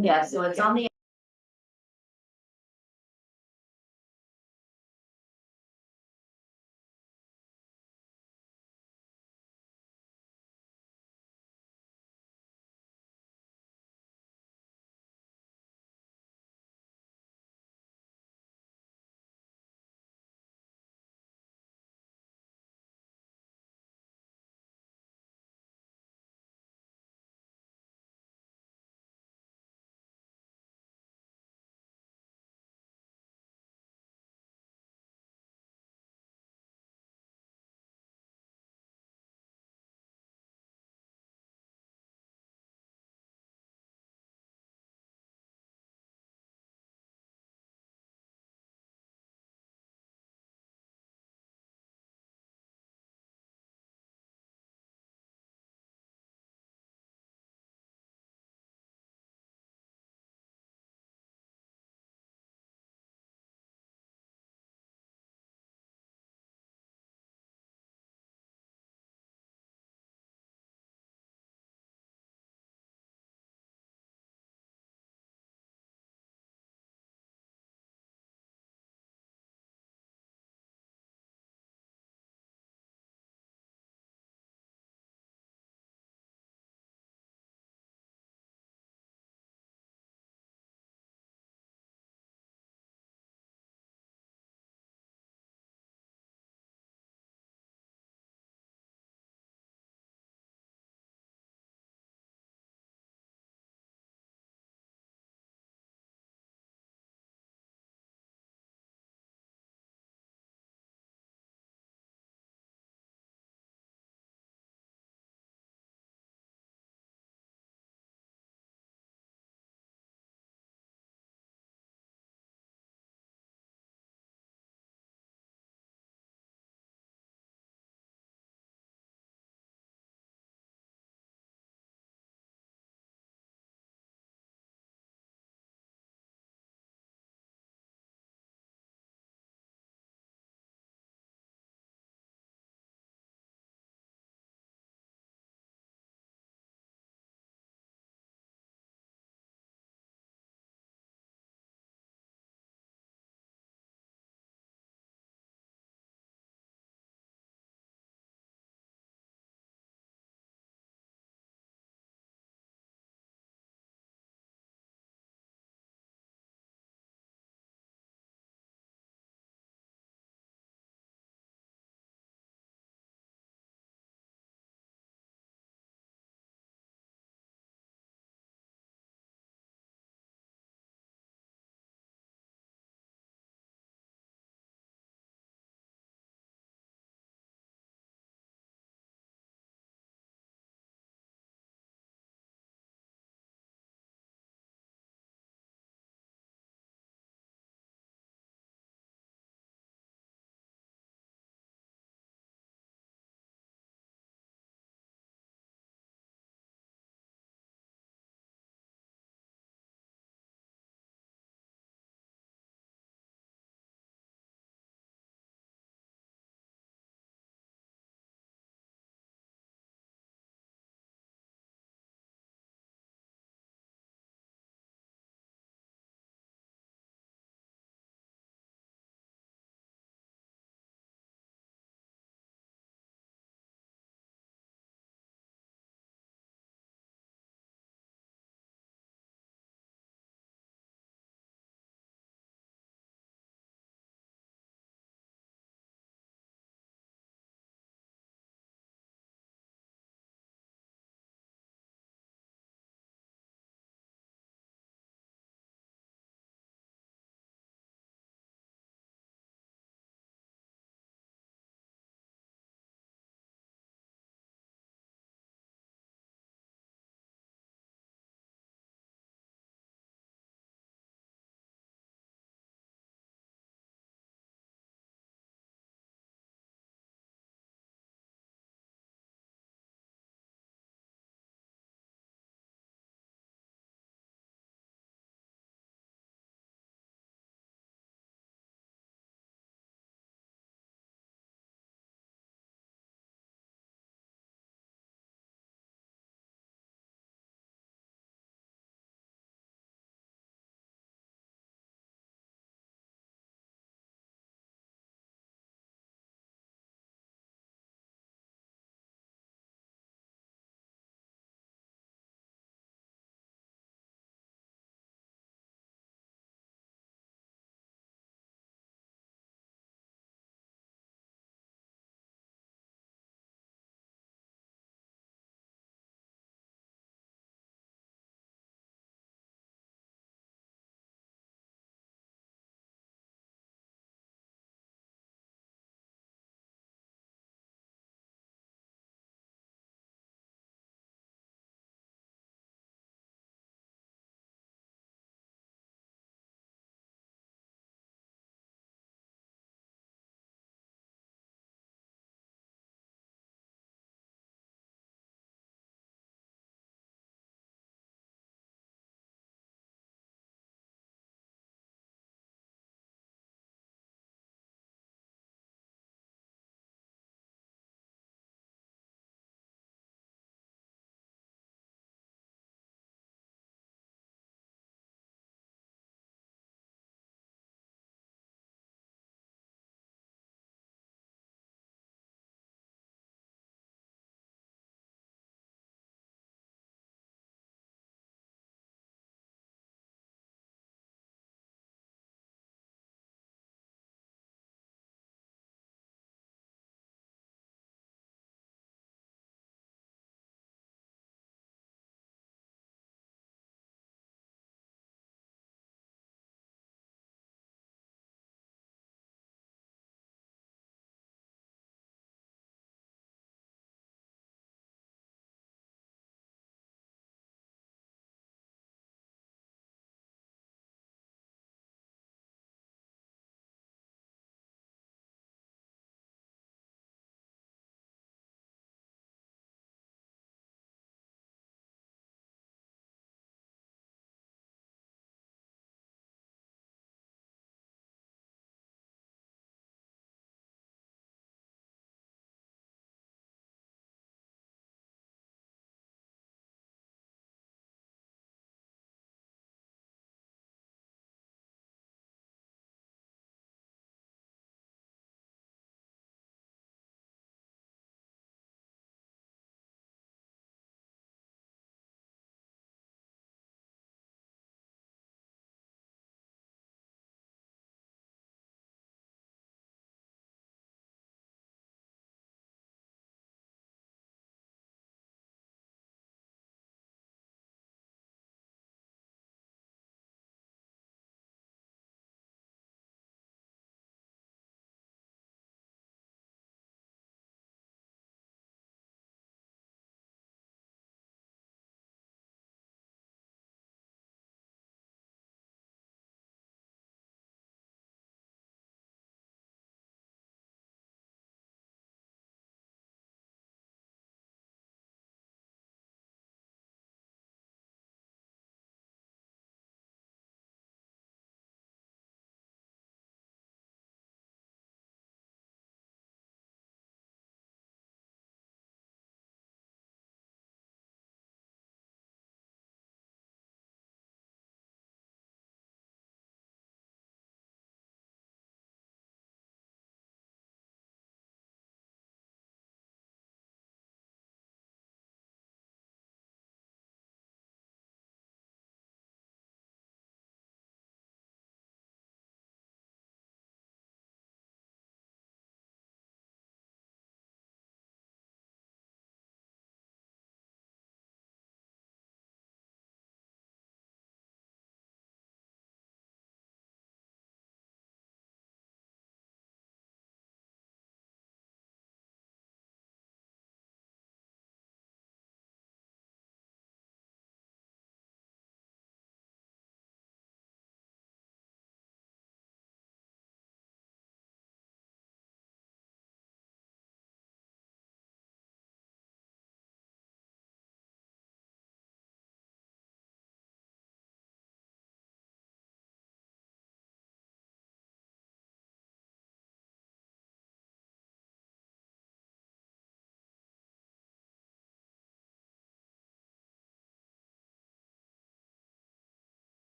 Yeah, so it's on the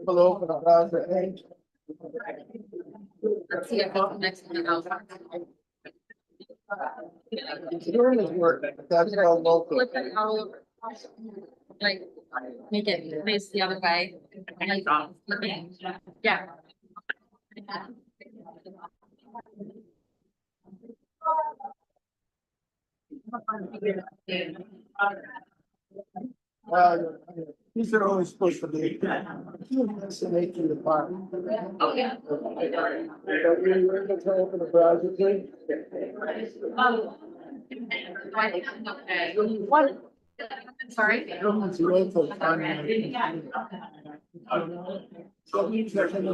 Below for the browser. Let's see if that's the next one out. Doing his work, that's all local. Flip it all over. Like, make it face the other way. Like, flip it. Yeah. These are only supposed to be. That's an 18 apart. Oh, yeah. You're able to open the browser, please? Okay. What? Sorry. Everyone's local. So you check in the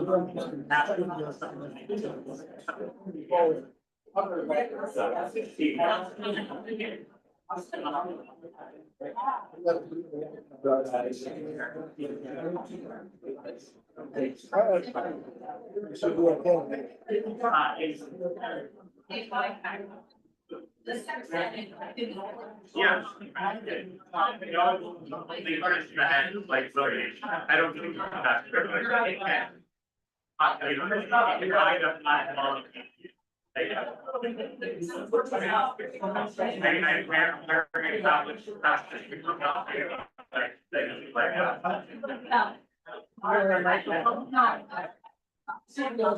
should be okay. Yeah. Like, I don't think that's.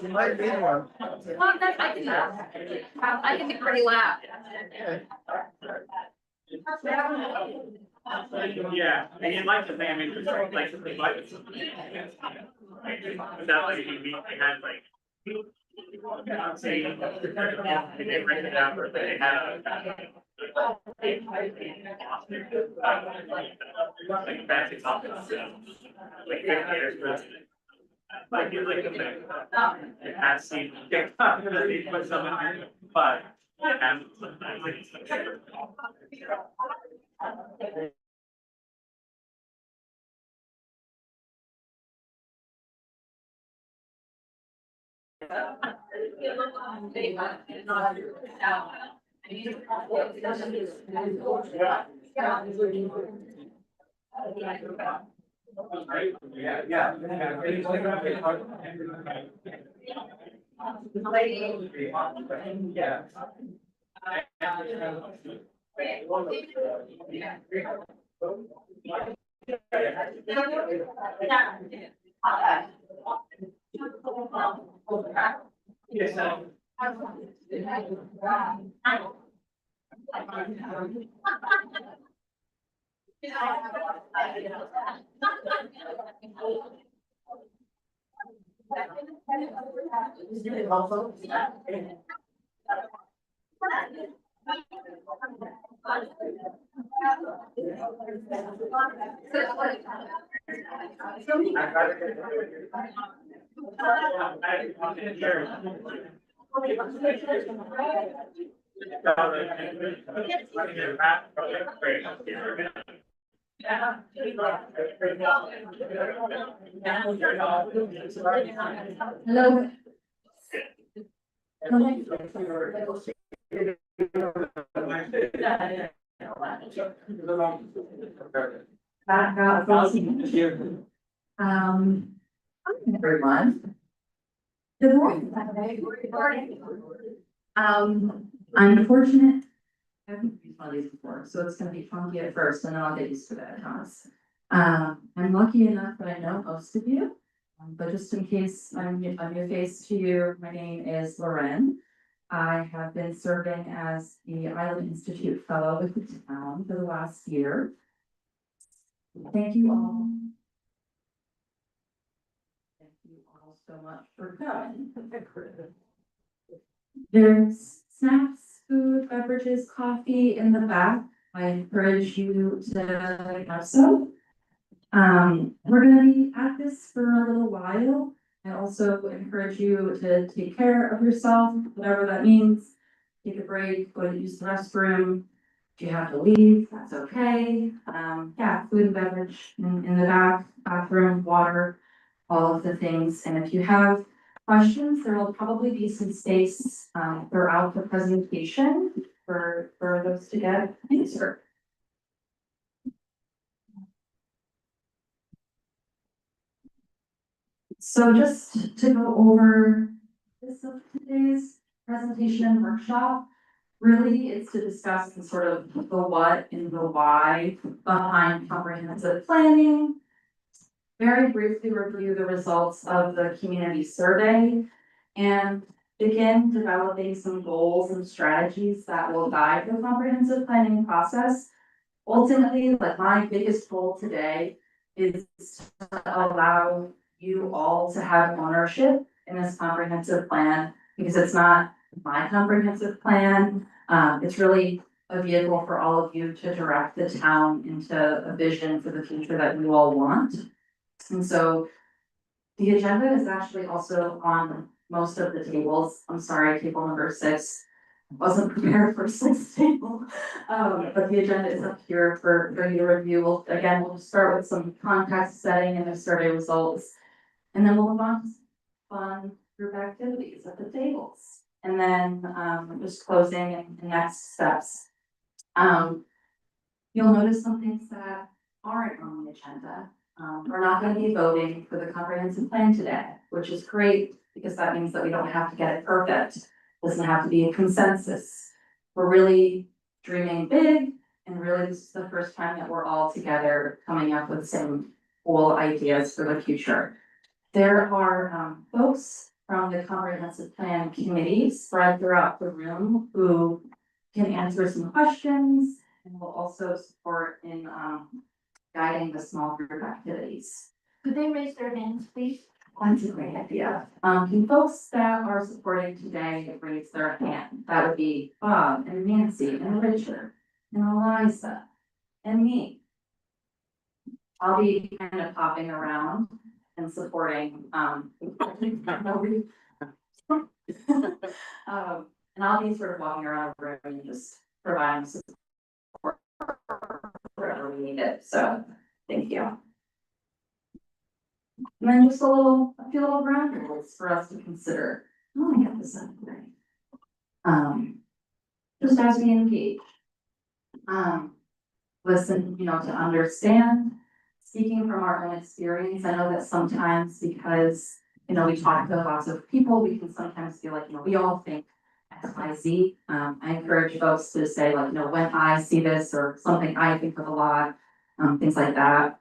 You might be one. Well, that, I can be pretty loud. Yeah, and you'd like to think, I mean, it's like, that like, we had like. Say, they bring it down, but they had. Like, that's example. Like, like, you like to think. It has seen, they put someone, but. It hasn't. Hello. Hi, everyone. Good morning. I'm fortunate. I haven't used one of these before, so it's gonna be funky at first, and then I'll get used to it, I promise. I'm lucky enough that I know most of you, but just in case I'm new face to you, my name is Loren. I have been serving as the Island Institute Fellow with the town for the last year. Thank you all. Thank you all so much for coming. There's snacks, food, beverages, coffee in the back. I encourage you to have some. We're gonna be at this for a little while. I also encourage you to take care of yourself, whatever that means. Take a break, go to use the restroom. If you have to leave, that's okay. Yeah, food and beverage in the back, bathroom, water, all of the things. And if you have questions, there will probably be some space throughout the presentation for those to get answered. So just to go over this of today's presentation and workshop, really it's to discuss the sort of the what and the why behind comprehensive planning. Very briefly review the results of the community survey and begin developing some goals and strategies that will guide the comprehensive planning process. Ultimately, like my biggest goal today is to allow you all to have ownership in this comprehensive plan, because it's not my comprehensive plan. It's really a vehicle for all of you to direct the town into a vision for the future that you all want. And so the agenda is actually also on most of the tables. I'm sorry, table number 6. Wasn't prepared for 6th table. But the agenda is up here for you to review. We'll just start with some context setting and the survey results. And then we'll move on to fun group activities at the tables. And then just closing and next steps. You'll notice some things that aren't on the agenda. We're not gonna be voting for the comprehensive plan today, which is great because that means that we don't have to get it perfect. Doesn't have to be a consensus. We're really dreaming big, and really this is the first time that we're all together coming up with some cool ideas for the future. There are folks from the comprehensive plan committee spread throughout the room who can answer some questions and will also support in guiding the small group activities. Could they raise their hands, please? That's a great idea. Can folks that are supporting today raise their hand? That would be Bob and Nancy and Richard and Eliza and me. I'll be kind of popping around and supporting, and I'll be sort of walking around the room and just providing support wherever we need it. So, thank you. And then just a few little ground rules for us to consider. Oh, I got this up right. Just as we engage. Listen, to understand, speaking from our own experience. I know that sometimes because, we talk to lots of people, we can sometimes feel like, we all think X, Y, Z. I encourage folks to say like, when I see this or something I think of a lot, things like that.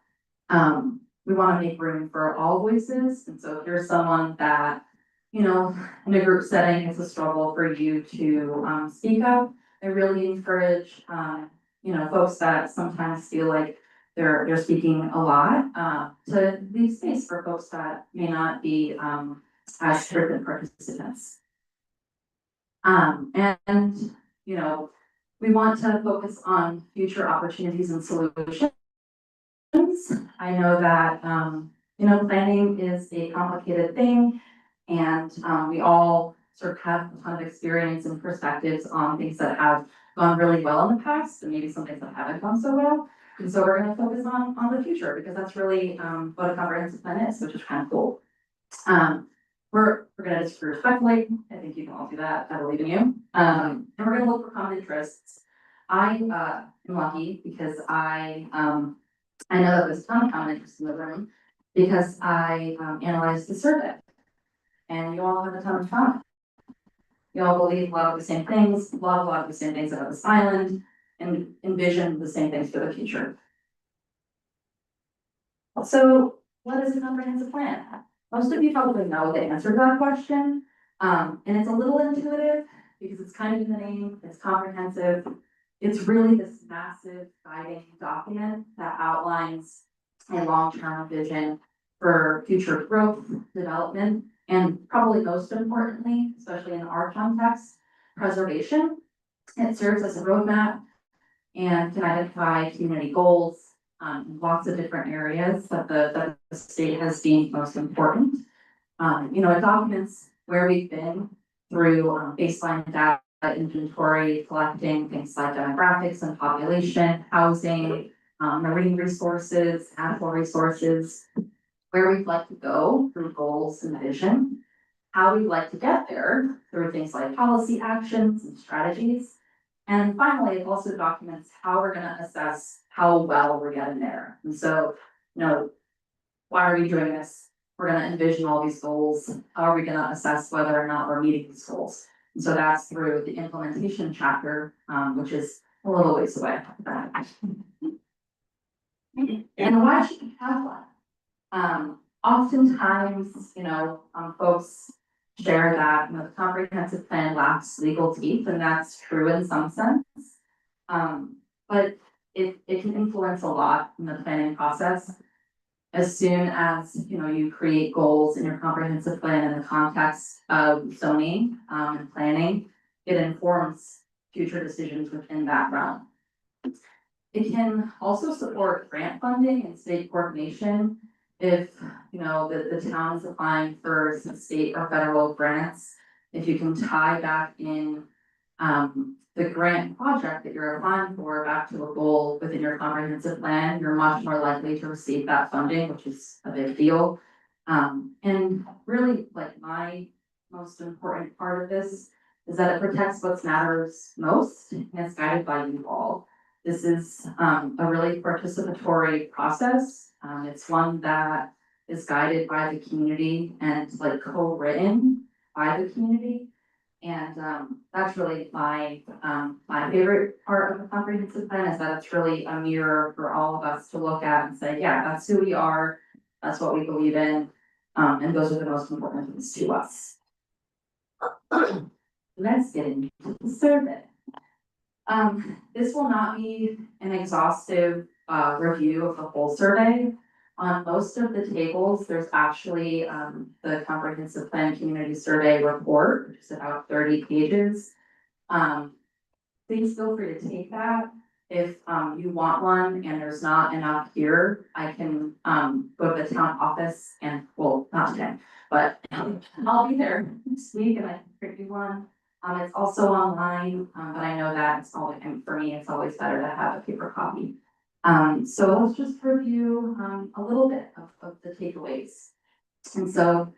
We want to make room for all voices. And so if you're someone that, in a group setting, it's a struggle for you to speak up. I really encourage, folks that sometimes feel like they're speaking a lot, to leave space for folks that may not be as frequent participants. And we want to focus on future opportunities and solutions. I know that, planning is a complicated thing, and we all sort of have a ton of experience and perspectives on things that have gone really well in the past, and maybe some things that haven't gone so well. And so we're going to focus on the future, because that's really what a comprehensive plan is, which is kind of cool. We're going to disagree respectfully. I think you can all do that. I believe in you. And we're going to look for common interests. I am lucky because I know that there's a ton of common interest in the room, because I analyzed the survey, and you all have a ton of fun. You all believe a lot of the same things, love a lot of the same things about this island, and envision the same things for the future. So, what is a comprehensive plan? Most of you probably know the answer to that question, and it's a little intuitive because it's kind of in the name. It's comprehensive. It's really this massive guiding document that outlines a long-term vision for future growth, development, and probably most importantly, especially in our context, preservation. It serves as a roadmap and can identify community goals, lots of different areas that the state has deemed most important. It documents where we've been through baseline data inventory, collecting things like demographics and population, housing, marine resources, natural resources, where we'd like to go through goals and vision, how we'd like to get there through things like policy actions and strategies. And finally, it also documents how we're going to assess how well we're getting there. And so, why are we doing this? we're gonna envision all these goals, how are we gonna assess whether or not we're meeting these goals? And so that's through the implementation chapter, which is a little ways away. And why should we have one? Oftentimes, folks share that, the comprehensive plan lacks legal teeth, and that's true in some sense. But it can influence a lot in the planning process. As soon as, you create goals in your comprehensive plan in the context of zoning, and planning, it informs future decisions within that realm. It can also support grant funding and state coordination. If, the town is applying for some state or federal grants, if you can tie back in, the grant project that you're applying for back to a goal within your comprehensive plan, you're much more likely to receive that funding, which is a big deal. And really, like, my most important part of this is that it protects what matters most, and it's guided by you all. This is a really participatory process. It's one that is guided by the community and like co-written by the community. And that's really my favorite part of the comprehensive plan, is that it's really a mirror for all of us to look at and say, yeah, that's who we are, that's what we believe in, and those are the most important things to us. Let's get into the survey. This will not be an exhaustive review of the whole survey. On most of the tables, there's actually the comprehensive plan community survey report, which is about 30 pages. Please feel free to take that. If you want one and there's not enough here, I can go to the town office and, well, not today, but I'll be there this week and I can print you one. It's also online, but I know that it's always, and for me, it's always better to have a paper copy. So let's just review a little bit of the takeaways. And so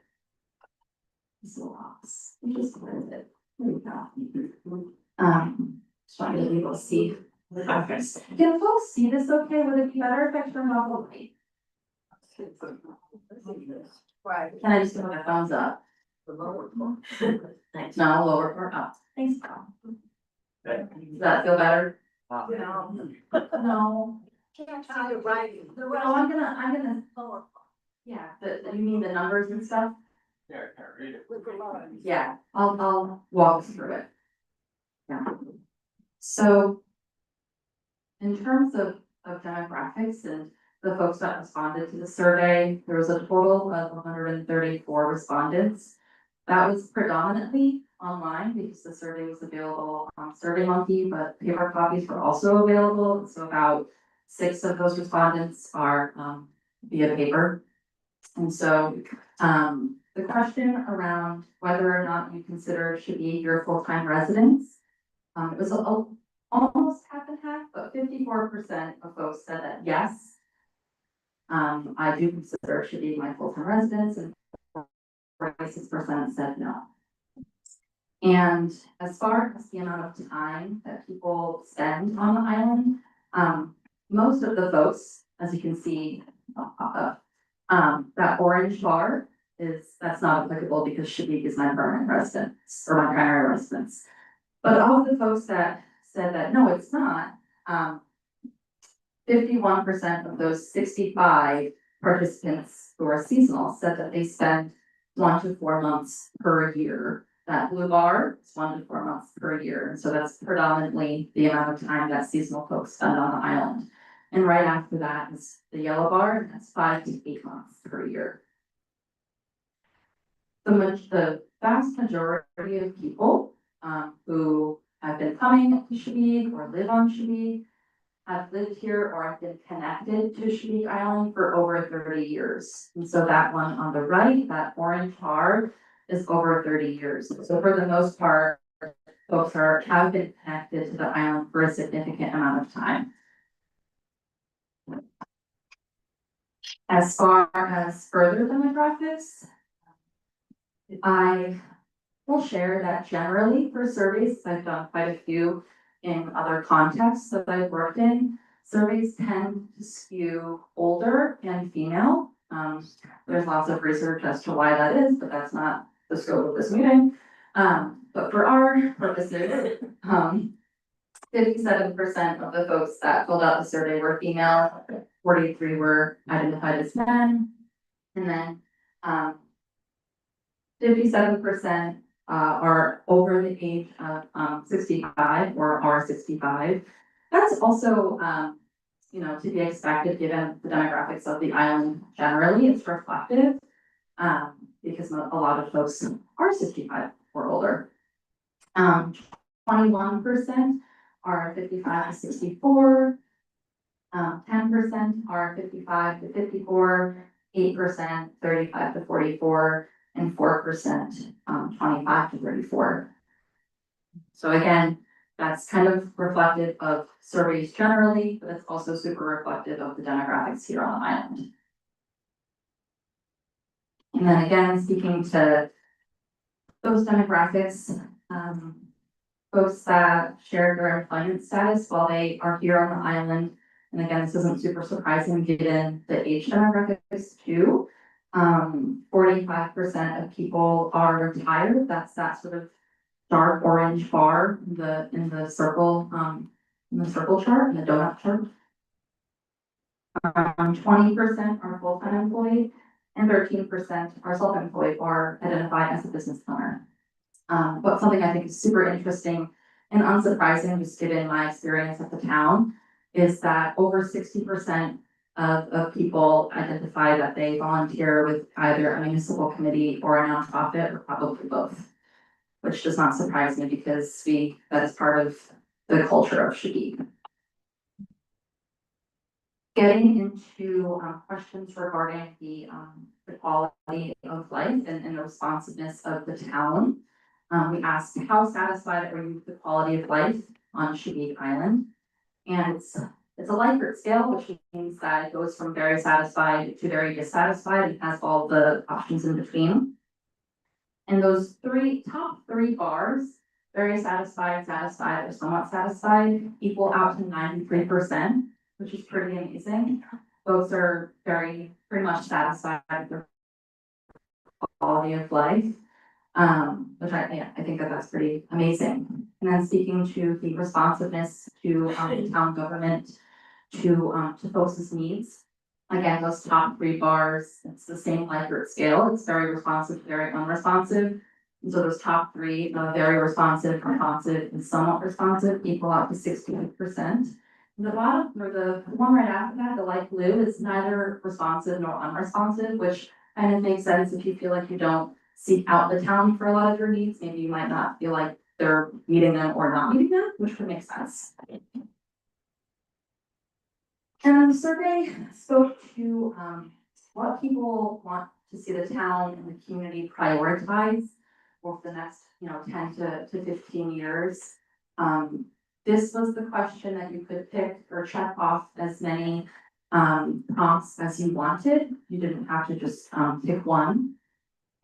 this little box, we just close it. There we go. Trying to be able to see the graphics. Can folks see this okay? Would it be better if I turned off the light? Can I just give it a thumbs up? Thanks. No, lower part up. Thanks, Carl. Does that feel better? No. Can't see the writing. Oh, I'm gonna, yeah, you mean the numbers and stuff? Yeah, I can't read it. With the lines. Yeah, I'll walk us through it. Yeah. So in terms of demographics and the folks that responded to the survey, there was a total of 134 respondents. That was predominantly online because the survey was available on SurveyMonkey, but paper copies were also available. So about 6 of those respondents are via paper. And so the question around whether or not you consider it should be your full-time residence, it was almost half and half, but 54% of folks said that yes, I do consider it should be my full-time residence, and 46% said no. And as far as the amount of time that people spend on the island, most of the folks, as you can see, that orange bar that's not applicable because Shabik is my permanent residence or my primary residence. But of the folks that said that no, it's not, 51% of those 65 participants who are seasonal said that they spend 1 to 4 months per year. That blue bar is 1 to 4 months per year. And so that's predominantly the amount of time that seasonal folks spend on the island. And right after that is the yellow bar, and that's 5 to 8 months per year. The vast majority of people who have been coming to Shabik or live on Shabik have lived here or have been connected to Shabik Island for over 30 years. And so that one on the right, that orange bar, is over 30 years. So for the most part, folks have been connected to the island for a significant amount of time. As far as further demographics, I will share that generally for surveys, I've done quite a few in other contexts that I've worked in, surveys tend to skew older and female. There's lots of research as to why that is, but that's not the scope of this meeting. But for our purposes, 57% of the folks that filled out the survey were female, 43 were identified as men. And then, 57% are over the age of 65 or are 65. That's also, to be expected given the demographics of the island generally. It's reflective because a lot of folks are 65 or older. 21% are 55 to 64. 10% are 55 to 54, 8% 35 to 44, and 4% 25 to 34. So again, that's kind of reflective of surveys generally, but it's also super reflective of the demographics here on the island. And then again, speaking to those demographics, folks that share their employment status while they are here on the island. And again, this isn't super surprising given the age demographics too. 45% of people are retired. That's that sort of dark orange bar in the circle chart, in the donut chart. 20% are full-time employed and 13% are self-employed or identified as a business owner. But something I think is super interesting and unsurprising, just given my experience at the town, is that over 60% of people identify that they volunteer with either a municipal committee or a nonprofit, or probably both, which does not surprise me because that is part of the culture of Shagig. Getting into questions regarding the quality of life and the responsiveness of the town. We asked, how satisfied are you with the quality of life on Shagig Island? And it's a Likert scale, which means that it goes from very satisfied to very dissatisfied. It has all the options in between. And those top three bars, very satisfied, satisfied, or somewhat satisfied, equal out to 93%, which is pretty amazing. Folks are pretty much satisfied with their quality of life. Which I think that's pretty amazing. And then speaking to the responsiveness to town government, to folks' needs. Again, those top three bars, it's the same Likert scale. It's very responsive, very unresponsive. And so those top three, very responsive, and somewhat responsive, equal out to 68%. The bottom, or the one right after that, the light blue, is neither responsive nor unresponsive, which kind of makes sense if you feel like you don't seek out the town for a lot of your needs. Maybe you might not feel like they're meeting them or not meeting them, which would make sense. And the survey spoke to what people want to see the town and the community prioritize over the next 10 to 15 years. This was the question that you could pick or check off as many prompts as you wanted. You didn't have to just pick one.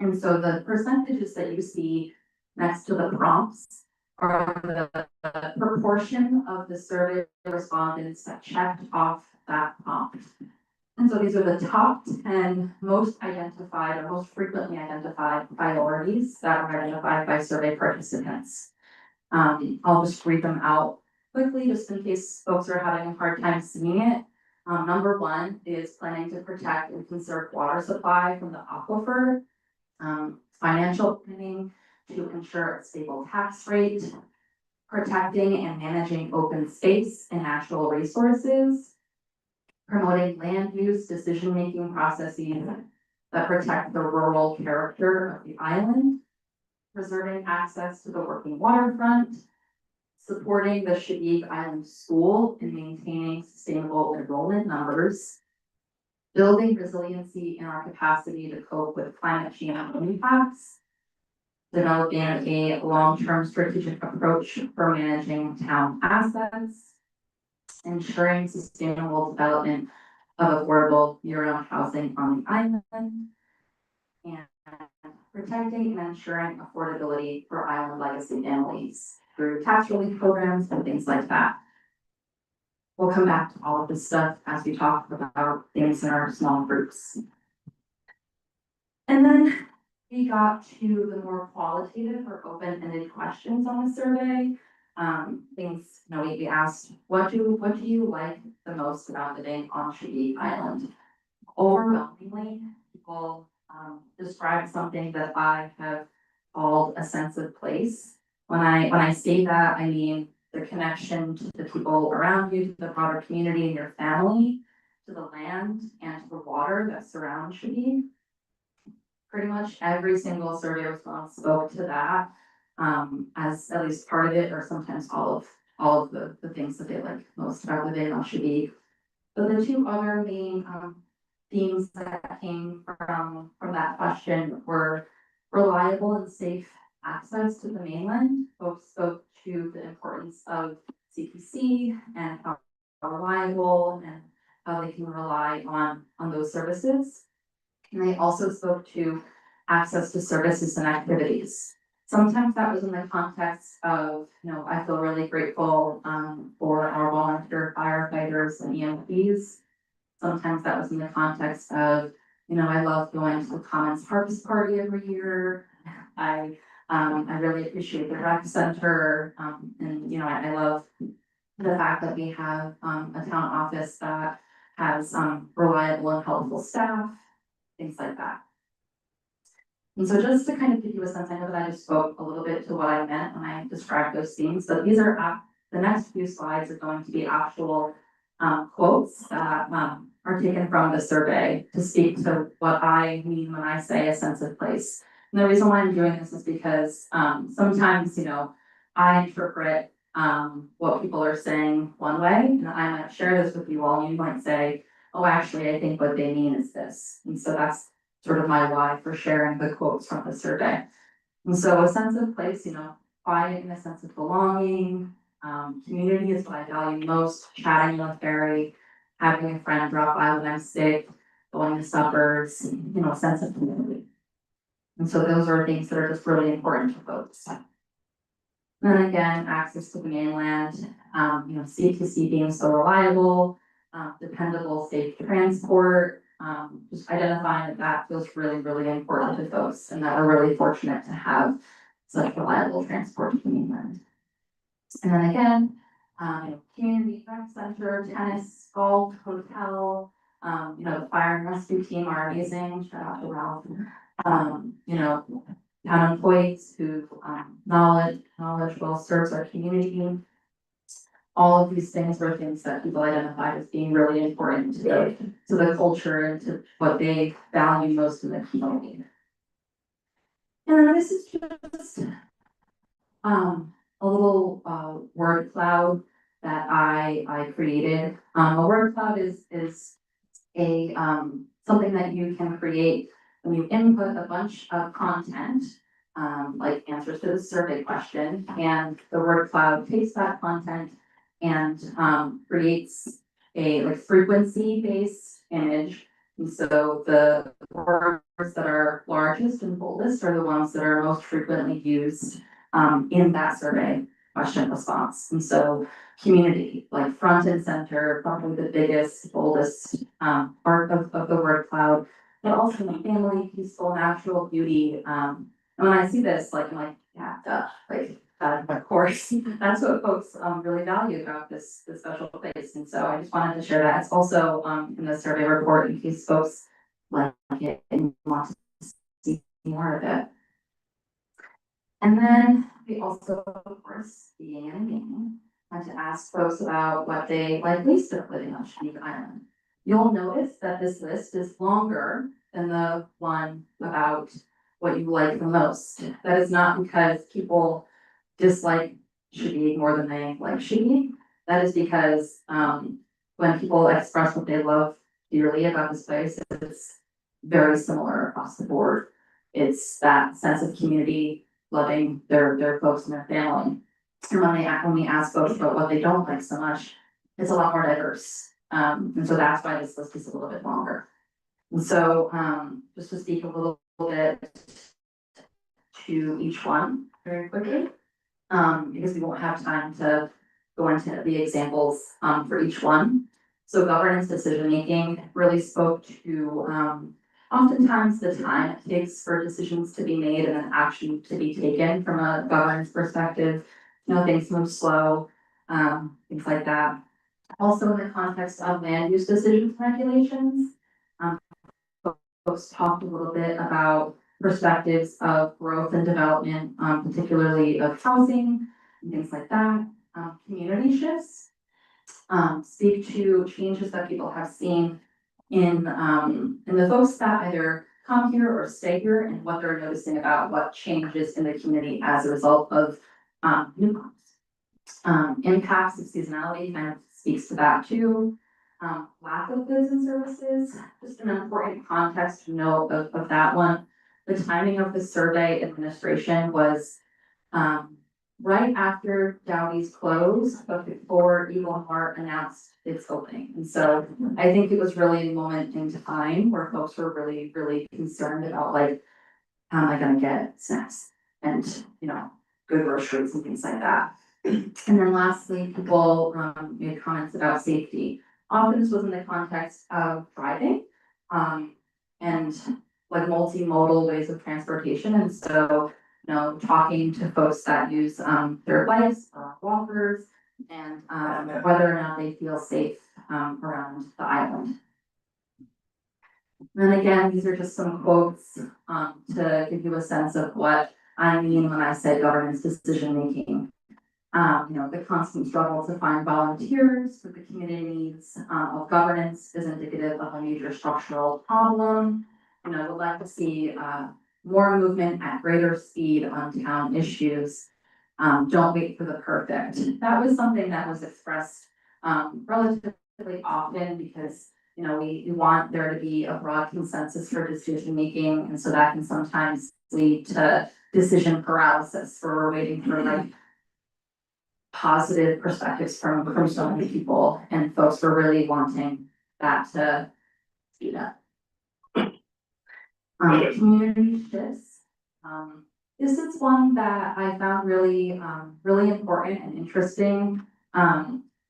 And so the percentages that you see next to the prompts are the proportion of the survey respondents that checked off that prompt. And so these are the top 10 most identified or most frequently identified priorities that are identified by survey participants. I'll just read them out quickly just in case folks are having a hard time seeing it. Number one is planning to protect and conserve water supply from the aquifer. Financial planning to ensure a stable tax rate, protecting and managing open space and natural resources, promoting land use decision-making processes that protect the rural character of the island, preserving access to the working waterfront, supporting the Shagig Island School and maintaining sustainable enrollment numbers, building resiliency in our capacity to cope with climate change impacts, developing a long-term strategic approach for managing town assets, ensuring sustainable development of affordable year-round housing on the island, and protecting and ensuring affordability for island legacy families through tax relief programs and things like that. We'll come back to all of this stuff as we talk about things in our small groups. And then we got to the more qualitative or open-ended questions on the survey. Things, we asked, what do you like the most about living on Shibby Island? Overwhelmingly, people describe something that I have called a sense of place. When I say that, I mean the connection to the people around you, to the broader community and your family, to the land and to the water that surrounds Shibby. Pretty much every single survey response spoke to that as at least part of it, or sometimes all of the things that they like most about living on Shibby. But the two other main themes that came from that question were reliable and safe access to the mainland. Folks spoke to the importance of CPC and how reliable and how they can rely on those services. And they also spoke to access to services and activities. Sometimes that was in the context of, I feel really grateful for our volunteer firefighters and EMTs. Sometimes that was in the context of, I love going to the Commons Harvest Party every year. I really appreciate the rec center, and I love the fact that we have a town office that has reliable and helpful staff, things like that. And so just to kind of give you a sense, I know that I just spoke a little bit to what I meant when I described those themes, but these are the next few slides are going to be actual quotes that are taken from the survey to speak to what I mean when I say a sense of place. And the reason why I'm doing this is because sometimes, I interpret what people are saying one way, and I might share this with you all, and you might say, oh, actually, I think what they mean is this. And so that's sort of my why for sharing the quotes from the survey. And so a sense of place, quiet and a sense of belonging, community is what I value most, chatting on the ferry, having a friend drop by when I'm sick, going to suppers, a sense of community. And so those are things that are just really important to folks. And then again, access to the mainland, C2C being so reliable, dependable, safe transport, just identifying that feels really, really important to folks, and that we're really fortunate to have such reliable transport to the mainland. And then again, community rec center, tennis, golf, hotel, the fire and rescue team are amazing, shout out to Ralph. Town employees who knowledgeable serves our community. All of these things were things that people identified as being really important to the culture and to what they value most in the community. And then this is just a little word cloud that I created. A word cloud is a something that you can create when you input a bunch of content, like answers to the survey question, and the word cloud takes that content and creates a frequency-based image. And so the words that are largest and boldest are the ones that are most frequently used in that survey question response. And so community, like front and center, probably the biggest, boldest part of the word cloud, but also family, peaceful, natural, beauty. And when I see this, I'm like, yeah, duh, of course, that's what folks really value about this special place. And so I just wanted to share that. It's also in the survey report in case folks like it and want to see more of it. And then we also, of course, being in a game, had to ask folks about what they like least about living on Shibby Island. You'll notice that this list is longer than the one about what you like the most. That is not because people dislike Shibby more than they like Shibby. That is because when people express what they love dearly about this place, it's very similar across the board. It's that sense of community, loving their folks and their family. And when we ask folks about what they don't like so much, it's a lot more diverse. And so that's why this list is a little bit longer. And so just to speak a little bit to each one very quickly, because we won't have time to go into the examples for each one. So governance decision making really spoke to oftentimes the time it takes for decisions to be made and then action to be taken from a governance perspective, things move slow, things like that. Also in the context of land use decisions and regulations, um, folks talked a little bit about perspectives of growth and development, particularly of housing and things like that. Community shifts, speak to changes that people have seen in the folks that either come here or stay here and what they're noticing about what changes in the community as a result of new homes. Impacts of seasonality kind of speaks to that too. Lack of goods and services, just an important context to know of that one. The timing of the survey administration was right after Dowdy's closed, but before Eagle Heart announced its opening. And so I think it was really a moment in time where folks were really, really concerned about like, how am I gonna get snacks and, good groceries and things like that. And then lastly, people made comments about safety. Often this was in the context of driving, and like multimodal ways of transportation. And so, talking to folks that use their bikes or walkers and whether or not they feel safe around the island. And then again, these are just some quotes to give you a sense of what I mean when I say governance decision making. The constant struggle to find volunteers for the community needs of governance is indicative of a major structural problem. Would like to see more movement at greater speed on town issues. Don't wait for the perfect. That was something that was expressed relatively often because we want there to be a broad consensus for decision making, and so that can sometimes lead to decision paralysis where we're waiting for like positive perspectives from so many people, and folks were really wanting that to speed up. Community shifts. This is one that I found really, really important and interesting.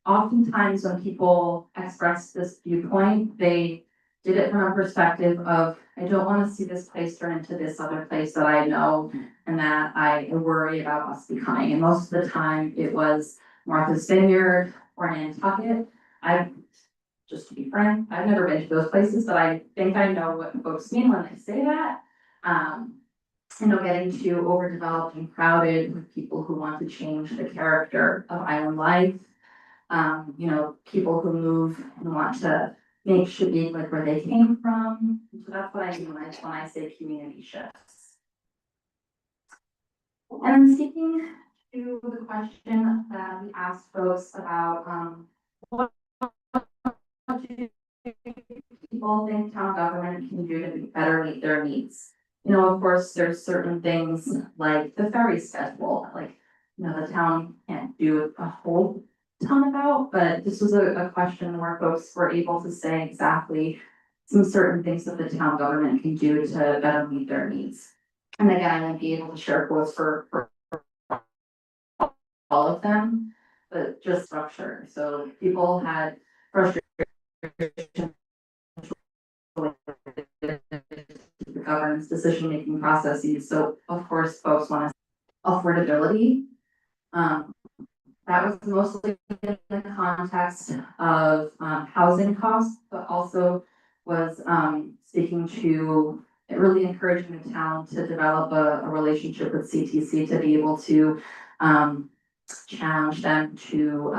Oftentimes when people express this viewpoint, they did it from a perspective of, I don't want to see this place turn into this other place that I know and that I worry about us becoming. And most of the time it was Martha's Vineyard or Nantucket. Just to be frank, I've never been to those places, but I think I know what folks mean when they say that. Getting too overdeveloped and crowded with people who want to change the character of island life. People who move and want to make should be like where they came from. So that's what I mean when I say community shifts. And speaking to the question that we asked folks about what do people think town government can do to better meet their needs? Of course, there's certain things like the ferry schedule, like, the town can't do a whole ton about, but this was a question where folks were able to say exactly some certain things that the town government can do to better meet their needs. And again, I won't be able to share quotes for all of them, but just structure. So people had frustration with the governance decision-making processes. So of course, folks want affordability. That was mostly in the context of housing costs, but also was speaking to really encouraging the town to develop a relationship with CTC to be able to challenge them to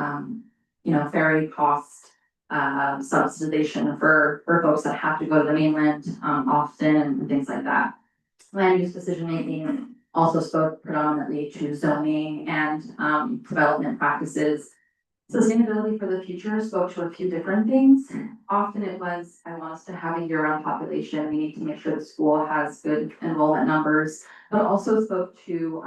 ferry cost subsidization for folks that have to go to the mainland often and things like that. Land use decision making also spoke predominantly to zoning and development practices. Sustainability for the future spoke to a few different things. Often it was, I want us to have a year-round population. We need to make sure the school has good enrollment numbers, but also spoke to,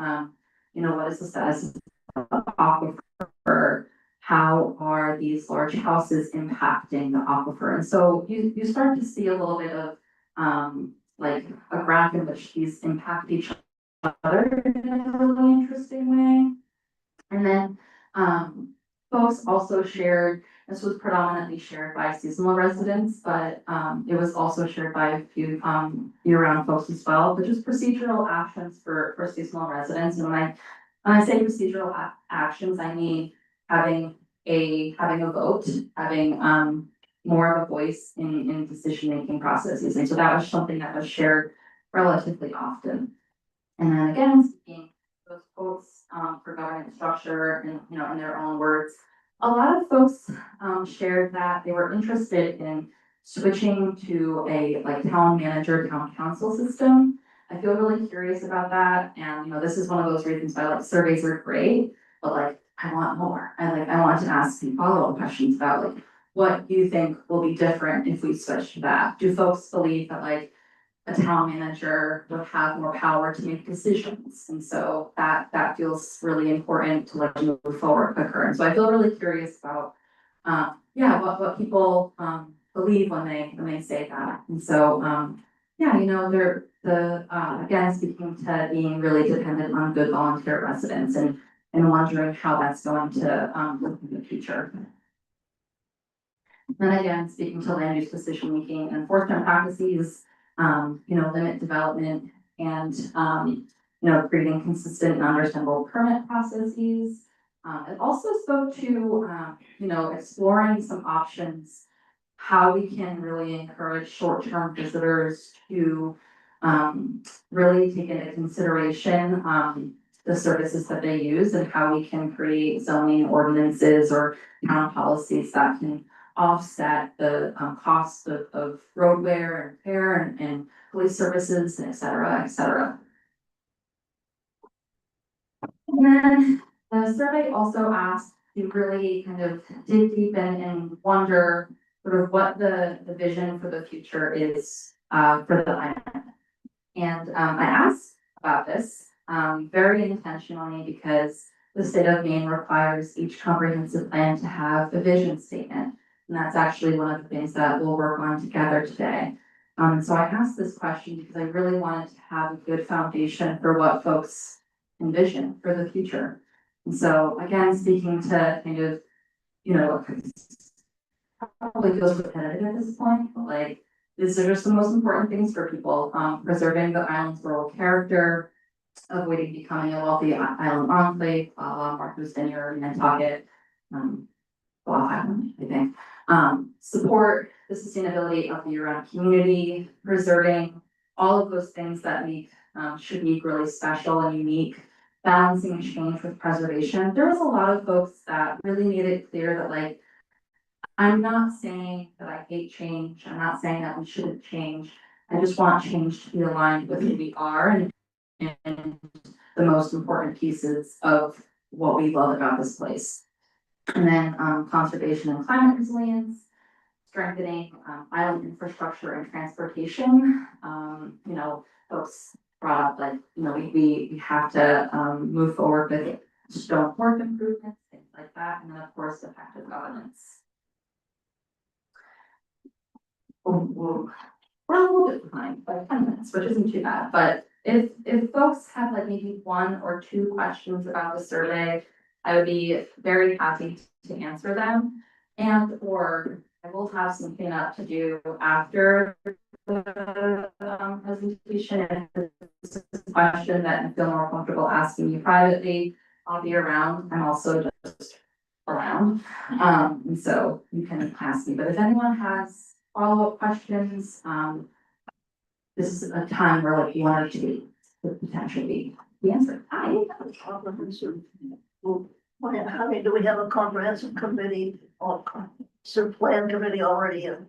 what is the status of the aquifer? How are these large houses impacting the aquifer? And so you start to see a little bit of like a graph in which these impact each other in a really interesting way. And then folks also shared This was predominantly shared by seasonal residents, but it was also shared by a few year-round folks as well, but just procedural actions for seasonal residents. And when I say procedural actions, I mean having a vote, having more of a voice in decision-making processes. And so that was something that was shared relatively often. And then again, speaking those quotes for governance structure and, you know, in their own words, a lot of folks shared that they were interested in switching to a like town manager, town council system. I feel really curious about that. And, you know, this is one of those reasons why like surveys are great, but like, I want more. I want to ask some follow-up questions about like, what you think will be different if we switch to that? Do folks believe that like a town manager would have more power to make decisions? And so that feels really important to like move forward quicker. And so I feel really curious about, what people believe when they say that. And so, you know, again, speaking to being really dependent on good volunteer residents and wondering how that's going to look in the future. Then again, speaking to land use decision making and enforcement practices, you know, limit development and, you know, creating consistent and understandable permit processes. It also spoke to, you know, exploring some options, how we can really encourage short-term visitors to really take into consideration the services that they use and how we can create zoning ordinances or town policies that can offset the cost of road wear and repair and police services, et cetera, et cetera. And then the survey also asked to really kind of dig deep in and wonder sort of what the vision for the future is for the island. And I asked about this very intentionally because the state of Maine requires each comprehensive plan to have a vision statement. And that's actually one of the things that we'll work on together today. So I asked this question because I really wanted to have a good foundation for what folks envision for the future. And so again, speaking to kind of, you know, probably feels repetitive at this point, but like, these are just the most important things for people, preserving the island's rural character, avoiding becoming a wealthy island enclave, Martha's Vineyard, Nantucket, Island, I think. Support the sustainability of the year-round community, preserving all of those things that make Chinook really special and unique, balancing change with preservation. There was a lot of folks that really made it clear that like, I'm not saying that I hate change. I'm not saying that we shouldn't change. I just want change to be aligned with who we are and the most important pieces of what we love about this place. And then conservation and climate resilience, strengthening island infrastructure and transportation. You know, folks brought up like, you know, we have to move forward with stone wharf improvements, things like that, and then of course effective governance. We're a little bit behind by 10 minutes, which isn't too bad, but if folks have like maybe one or two questions about the survey, I would be very happy to answer them. And or I will have some cleanup to do after the presentation. If it's a question that I feel more comfortable asking you privately, I'll be around. I'm also just around. And so you can ask me, but if anyone has follow-up questions, this is a time where like you wanted to potentially be answered. Comprehensive. Well, how many do we have a comprehensive committee or comprehensive plan committee already in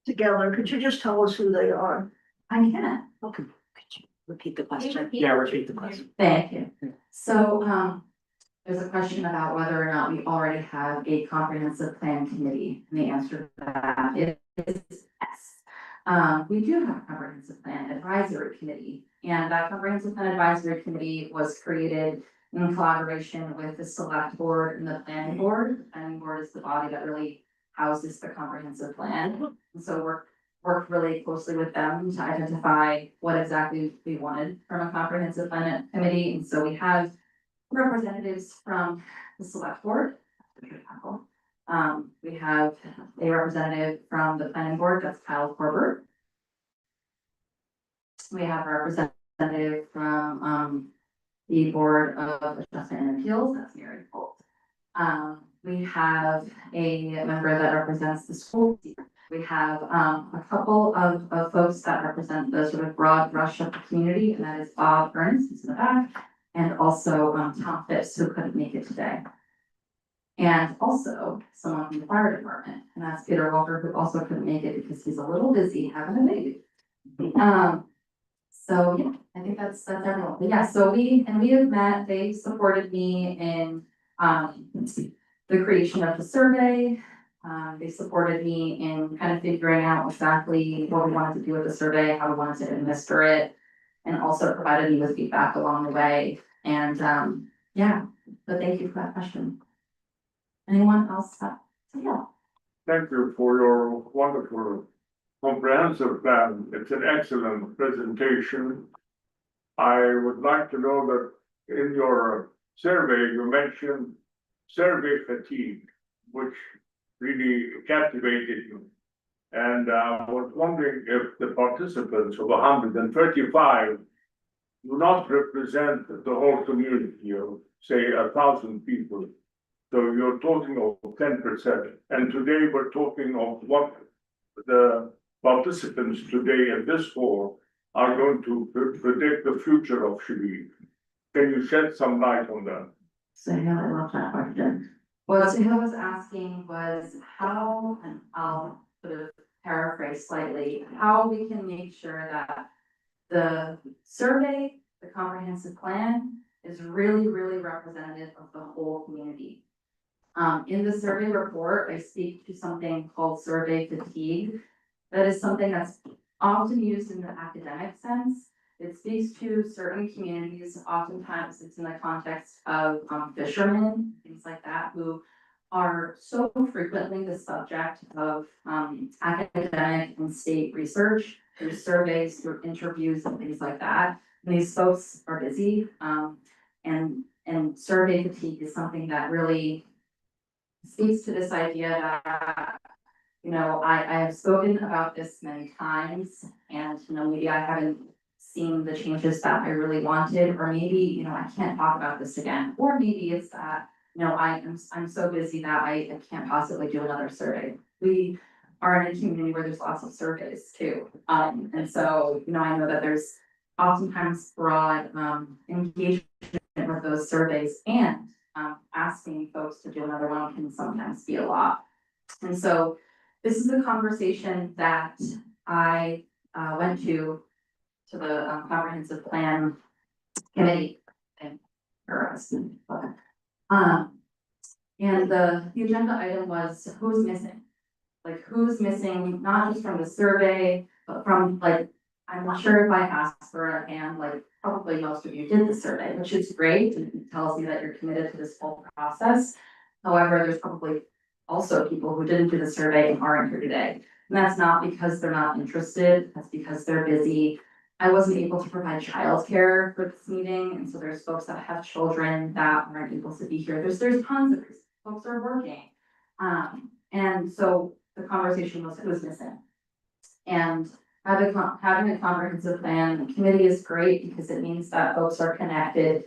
together? Could you just tell us who they are? I can. Okay. Could you repeat the question? Yeah, repeat the question. Thank you. So, there's a question about whether or not we already have a comprehensive plan committee, and the answer to that is yes. We do have a comprehensive plan advisory committee, and that comprehensive plan advisory committee was created in collaboration with the select board and the planning board. The planning board is the body that really houses the comprehensive plan, and so worked really closely with them to identify what exactly we wanted from a comprehensive plan committee, and so we have representatives from the select board, We have a representative from the planning board, that's Kyle Corbett. We have a representative from, the Board of Adjustment and Appeals, that's Mary Holt. We have a member that represents the school. We have, a couple of folks that represent the sort of broad brush of the community, and that is Bob Ernst, who's in the back, and also, Tom Phipps, who couldn't make it today. And also someone from the fire department, and that's Peter Walker, who also couldn't make it because he's a little busy having a baby. So yeah, I think that's everyone. But yeah, so we have met, they supported me in, the creation of the survey. They supported me in kind of figuring out exactly what we wanted to do with the survey, how we wanted to administer it, and also provided me with feedback along the way. And, yeah, but thank you for that question. Anyone else? Yeah. Thank you for your wonderful comprehensive plan. It's an excellent presentation. I would like to know that in your survey, you mentioned survey fatigue, which really captivated you. And I was wondering if the participants of 135 do not represent the whole community of, say, 1,000 people. So you're talking of 10%. And today we're talking of what the participants today in this forum are going to predict the future of Shabib. Can you shed some light on that? So yeah, I love that question. What I was asking was how, and I'll sort of paraphrase slightly, how we can make sure that the survey, the comprehensive plan, is really, really representative of the whole community. In the survey report, I speak to something called survey fatigue. That is something that's often used in the academic sense. It speaks to certain communities, oftentimes it's in the context of fishermen, things like that, who are so frequently the subject of academic and state research, through surveys, through interviews and things like that. And these folks are busy, and survey fatigue is something that really speaks to this idea that, you know, I have spoken about this many times, and, you know, maybe I haven't seen the changes that I really wanted, or maybe, you know, I can't talk about this again, or maybe it's that, you know, I'm so busy that I can't possibly do another survey. We are in a community where there's lots of surveys too, and so, you know, I know that there's oftentimes broad engagement with those surveys, and asking folks to do another one can sometimes be a lot. And so this is a conversation that I went to the comprehensive plan committee and and the agenda item was who's missing, like who's missing, not just from the survey, but from, like, I'm not sure if I asked for a hand, like probably most of you did the survey, which is great, and it tells me that you're committed to this whole process. However, there's probably also people who didn't do the survey and aren't here today. And that's not because they're not interested, that's because they're busy. I wasn't able to provide childcare for this meeting, and so there's folks that have children that aren't able to be here. There's tons of reasons. Folks are working. And so the conversation was who was missing. And having a comprehensive plan committee is great because it means that folks are connected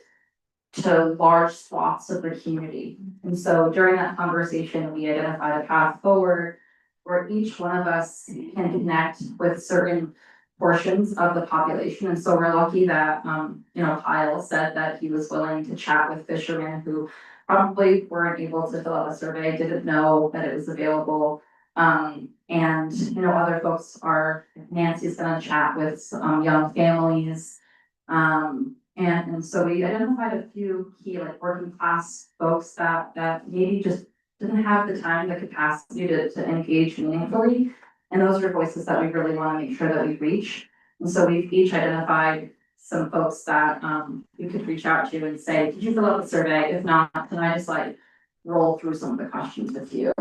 to large swaths of the community. And so during that conversation, we identified a path forward where each one of us can connect with certain portions of the population. And so we're lucky that, you know, Kyle said that he was willing to chat with fishermen who probably weren't able to fill out a survey, didn't know that it was available. And, you know, other folks are, Nancy's gonna chat with young families. And so we identified a few key, like, working class folks that maybe just didn't have the time, the capacity to engage meaningfully. And those are voices that we really want to make sure that we reach. And so we've each identified some folks that we could reach out to and say, did you fill out the survey? If not, can I just like roll through some of the questions with you?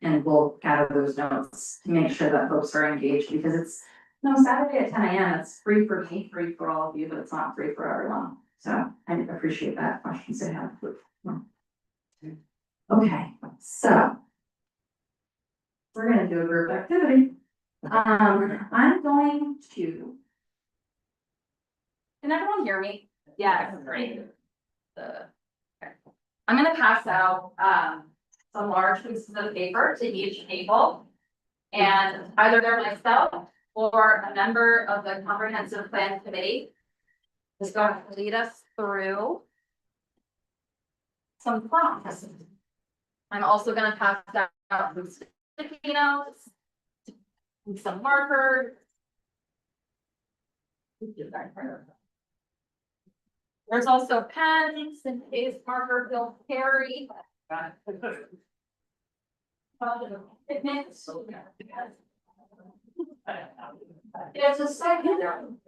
And we'll gather those notes to make sure that folks are engaged, because it's, you know, Saturday at 10 a.m. It's free for me, free for all of you, but it's not free for everyone. So I appreciate that question, so have. Okay, So. We're gonna do a group activity. I'm going to. Can everyone hear me? Yeah, great. Okay. I'm gonna pass out, some large pieces of paper to each table. And either myself or a member of the comprehensive plan committee is going to lead us through some prompts. I'm also gonna pass out some sticky notes, some markers. There's also pens in case marker feels carry. There's a second. Oh,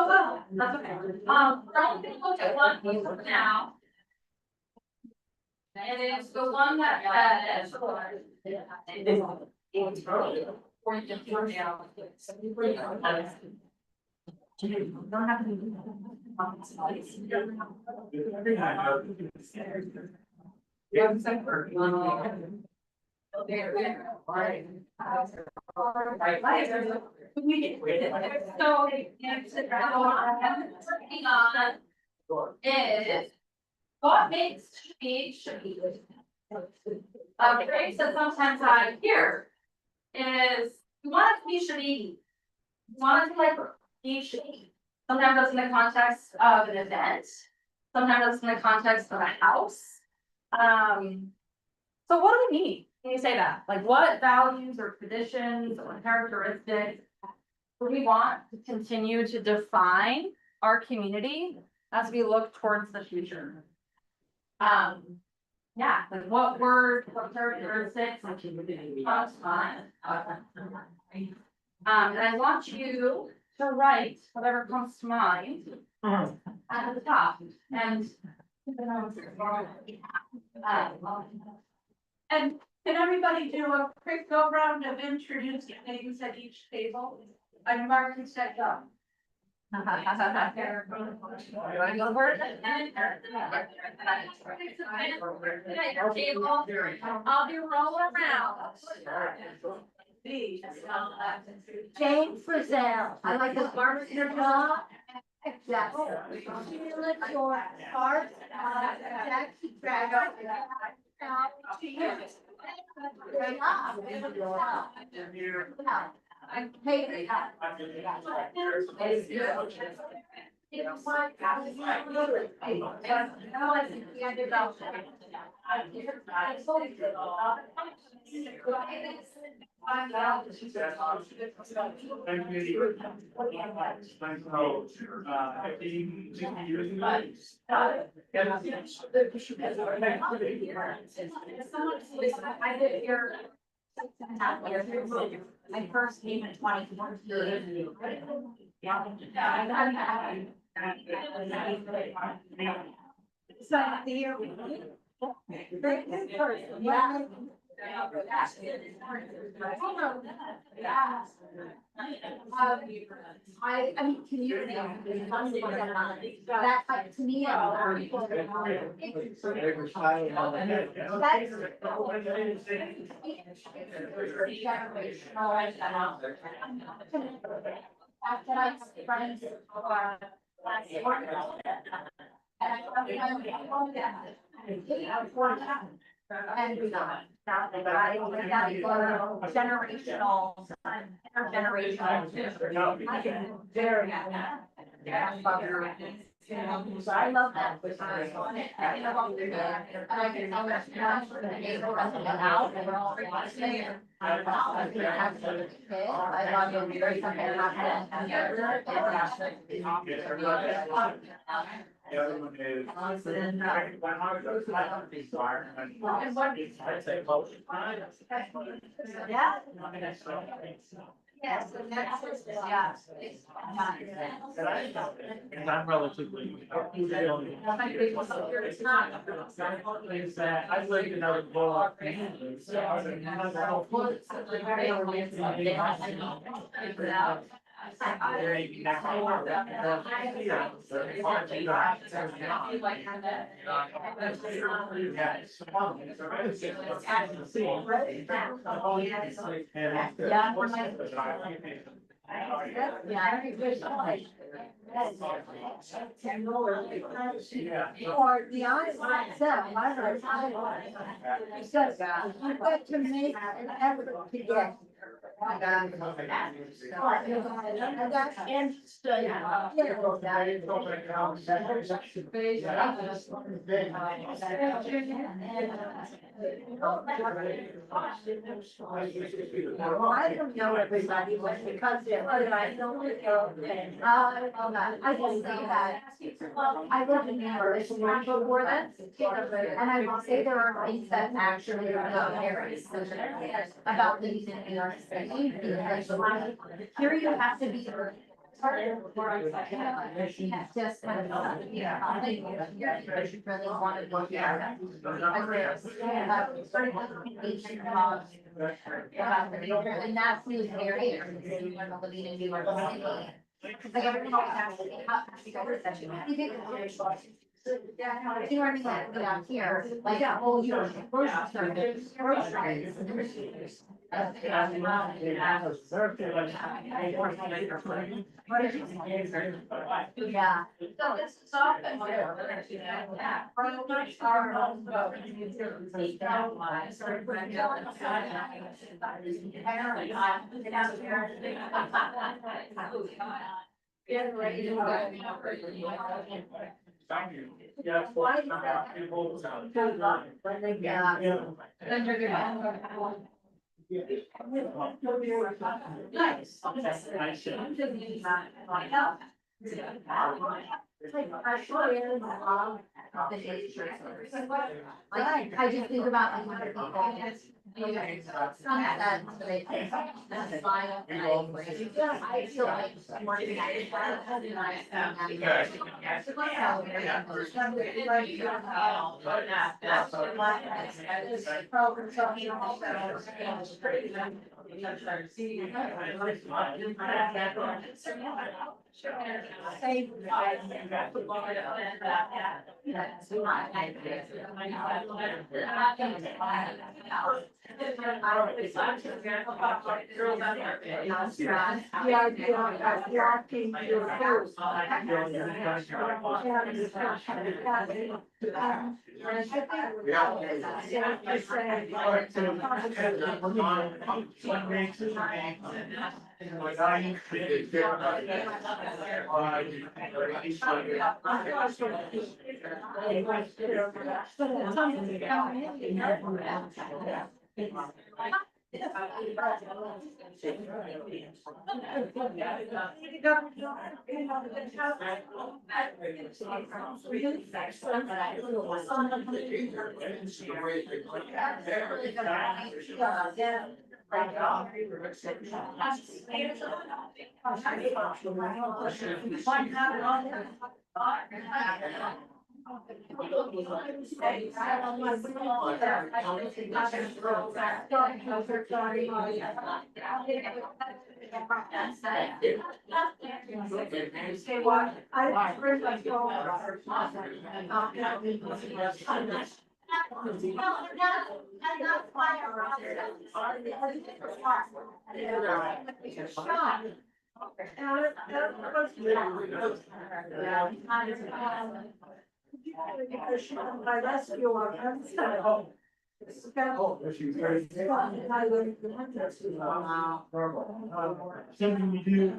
well, that's okay. We're only gonna look at one piece now. And it's the one that has. Is what makes should be. A phrase that sometimes I hear is you want it to be shady. You want it to like be shady. Sometimes that's in the context of an event. Sometimes that's in the context of a house. So what do we mean when you say that? Like what values or traditions or characteristics do we want to continue to define our community as we look towards the future? Yeah, like what words, what characteristics comes to mind? And I want you to write whatever comes to mind at the top and. And can everybody do a quick go round of introducing names at each table? I'm Mark and set up. I'll be rolling around. Jane Frizzell, I like this barber your jaw. Yes. Sheila George, Bart, Jackie Drago. I'm Haley. I did your. I first came in 2014. So the year. I mean, community. That like to me. After I friends generational, intergenerational. I love that. I can tell that now, and we're all there. I love it. Very something The other one is. Yeah. Yes, and that's, yeah. And I'm relatively. It's not. Is that I'd like to know the law. Or the island itself, I heard, says, you've got to make an effort to get. And that's interesting. I don't know everybody, but because I don't know. I just say that. I lived in Paris before that, and I will say there are things that actually are very about living in New York City. Here you have to be. Just kind of, yeah, I think you really want to look at. And that's new area, living in New York City. Like everyone always asks me, how you guys are such a. You know what I mean, like, out here, like, oh, you're grocery store, groceries. Yeah. So this is often. Programs are also. Thank you. Yes. Why is that? When they get. Nice. Like, I just think about like when people. That, so they take that's fine. I feel like more than My rescue on. Something we do.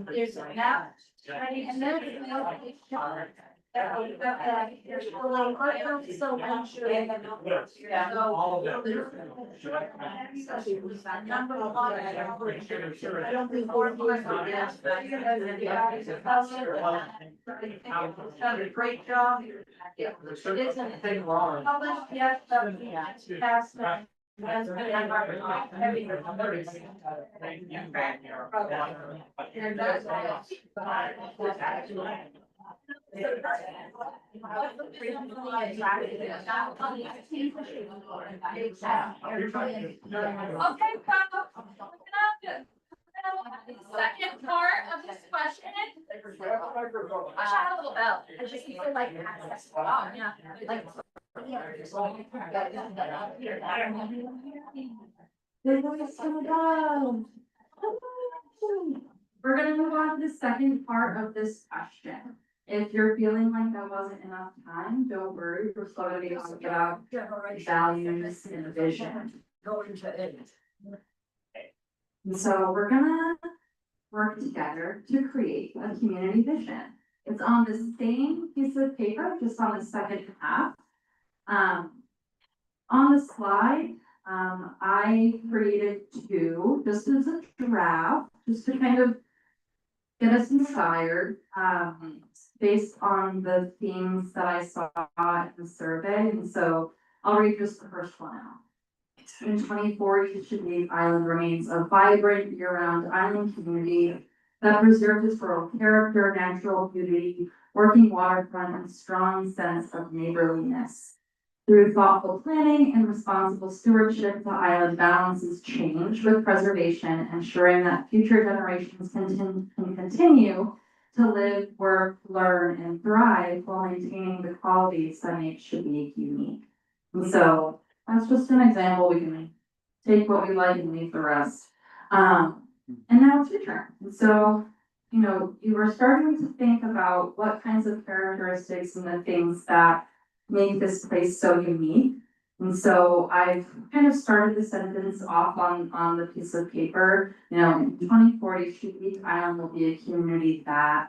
There's a map. And then so much. I don't think more. Done a great job. It isn't published yet, but we have some. Okay, second part of this question. I shot a little bell. I just feel like access. Yeah, like. We're gonna move on to the second part of this question. If you're feeling like that wasn't enough time, don't worry, we're still gonna be talking about values and vision. Going to it. And so we're gonna work together to create a community vision. It's on the same piece of paper, just on the second half. On the slide, I created two, just as a draft, just to kind of get us inspired, based on the themes that I saw in the survey. And so I'll read just the first one out. In 2040, Shanghai Island remains a vibrant year-round island community that preserves its rural character, natural beauty, working waterfront, and strong sense of neighborliness. Through thoughtful planning and responsible stewardship, the island balances change with preservation, ensuring that future generations can continue to live, work, learn, and thrive while maintaining the qualities that make Shabik unique. And so that's just an example. We can take what we like and leave the rest. And now it's your turn. And so, you know, you were starting to think about what kinds of characteristics and the things that make this place so unique. And so I've kind of started the sentence off on the piece of paper. You know, in 2040, Shabik Island will be a community that,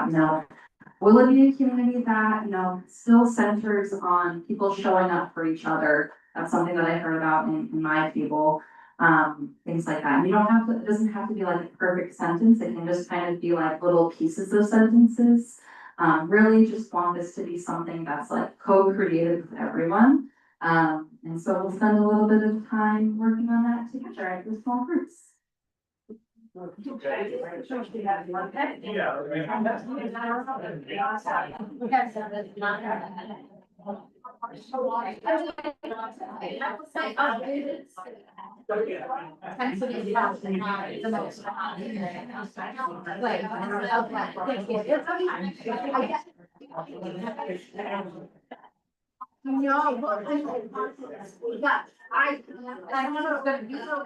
you know, will it be a community that, you know, still centers on people showing up for each other? That's something that I heard about in my table, things like that. You don't have to, it doesn't have to be like a perfect sentence. It can just kind of be like little pieces of sentences. Really just want this to be something that's like co-created with everyone. And so we'll spend a little bit of time working on that together with small groups. I don't know, but you know.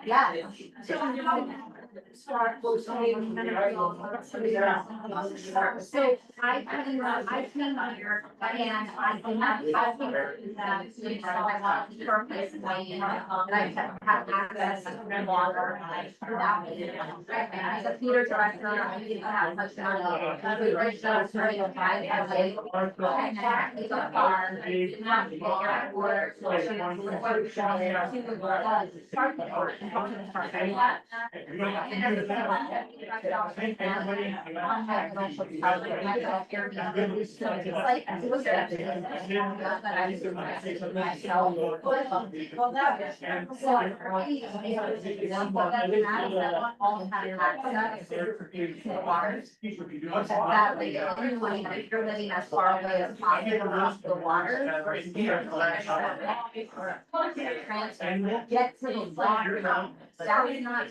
Yeah. Start. So I came here and I think that, you know, I want to purpose my, and I have access to water without me. As a theater director, I didn't have much money. I was raised up very high as a, and actually the farm, didn't have to go out work, so she was that way, anyway, if you're living as far away as possible off the water. Get to the water. That is not.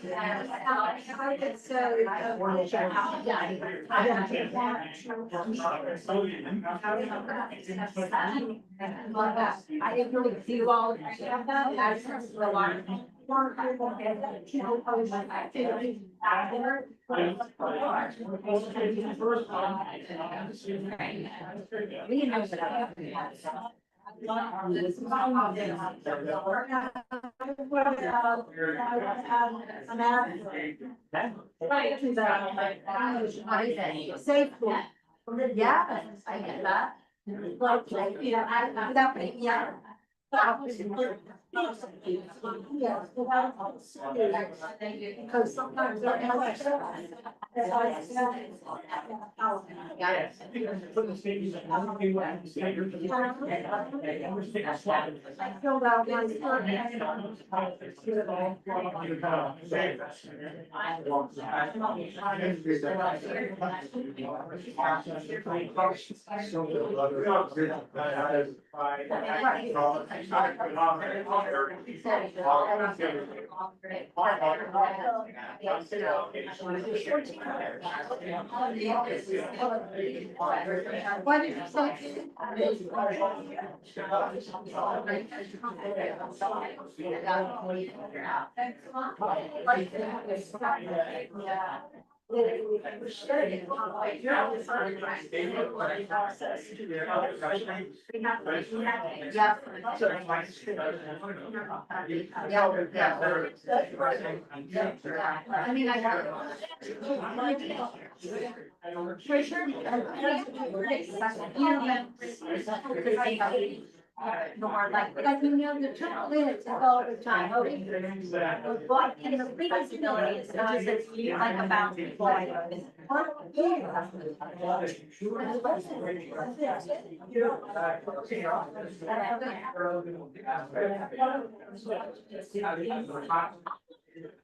I didn't really do all of that. I just the water. We know that. Safe. Yeah, I get that. Like, you know, without me, yeah. Because sometimes. I filled out What did you I mean, more like you know, the trouble is all the time. What in the feasibility is just like about.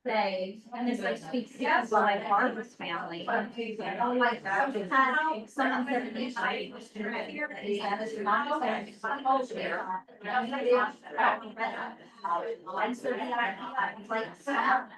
Say, and it's like speaks to my Harvard's family. Oh, like that. Someone said to me, I was here, that he had this not there. And so then I like, what's that?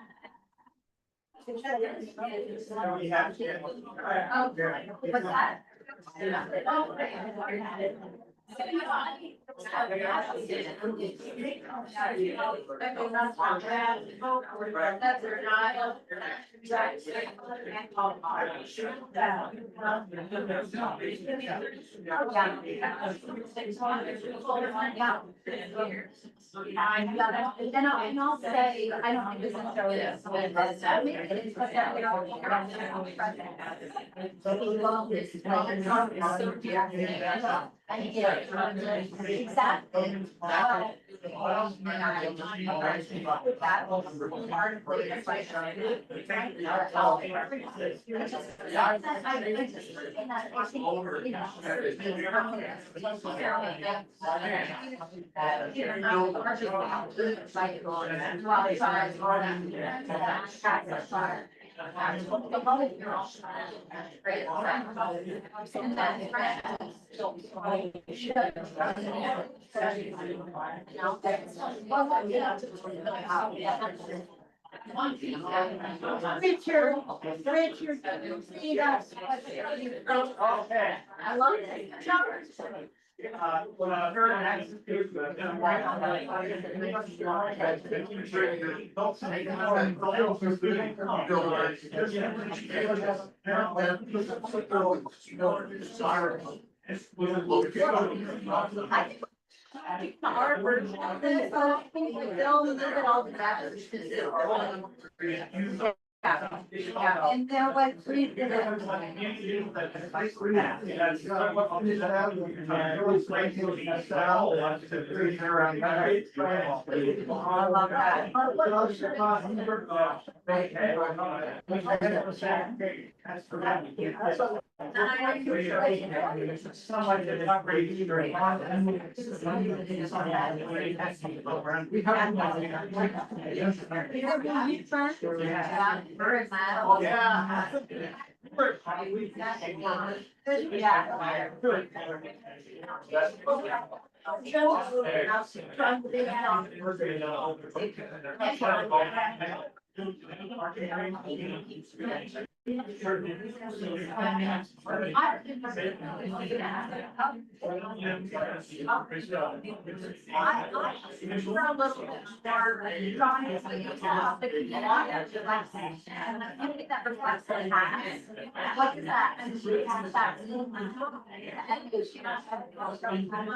And I'll say, I don't think this necessarily is something that's that maybe it is, but that we are exactly. Richard, feed us. I love it. Our version of this, I think we build a little bit all together. Yeah, and there was three different. I love that. What is that? And she has that. And she does have. What that.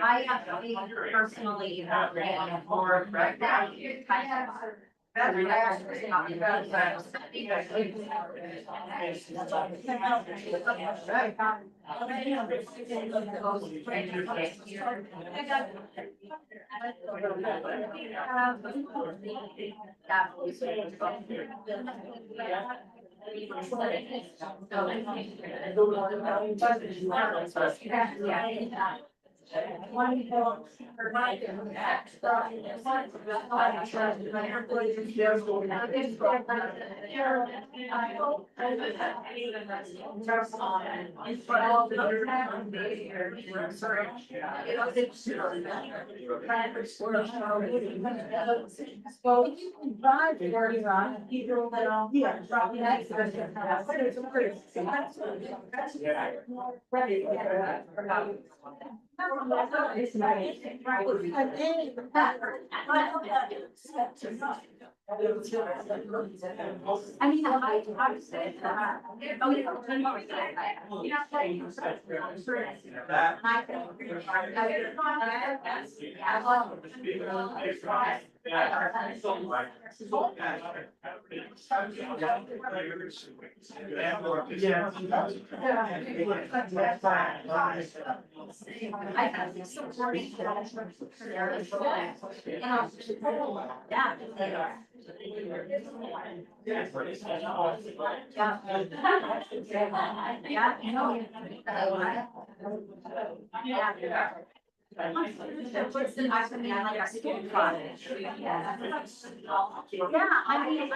I have to be personally for Well, you can drive where you're on, people that all. Yeah. I mean, I said, oh, you know, I have this supporting. Yeah, you know. Yeah, I mean,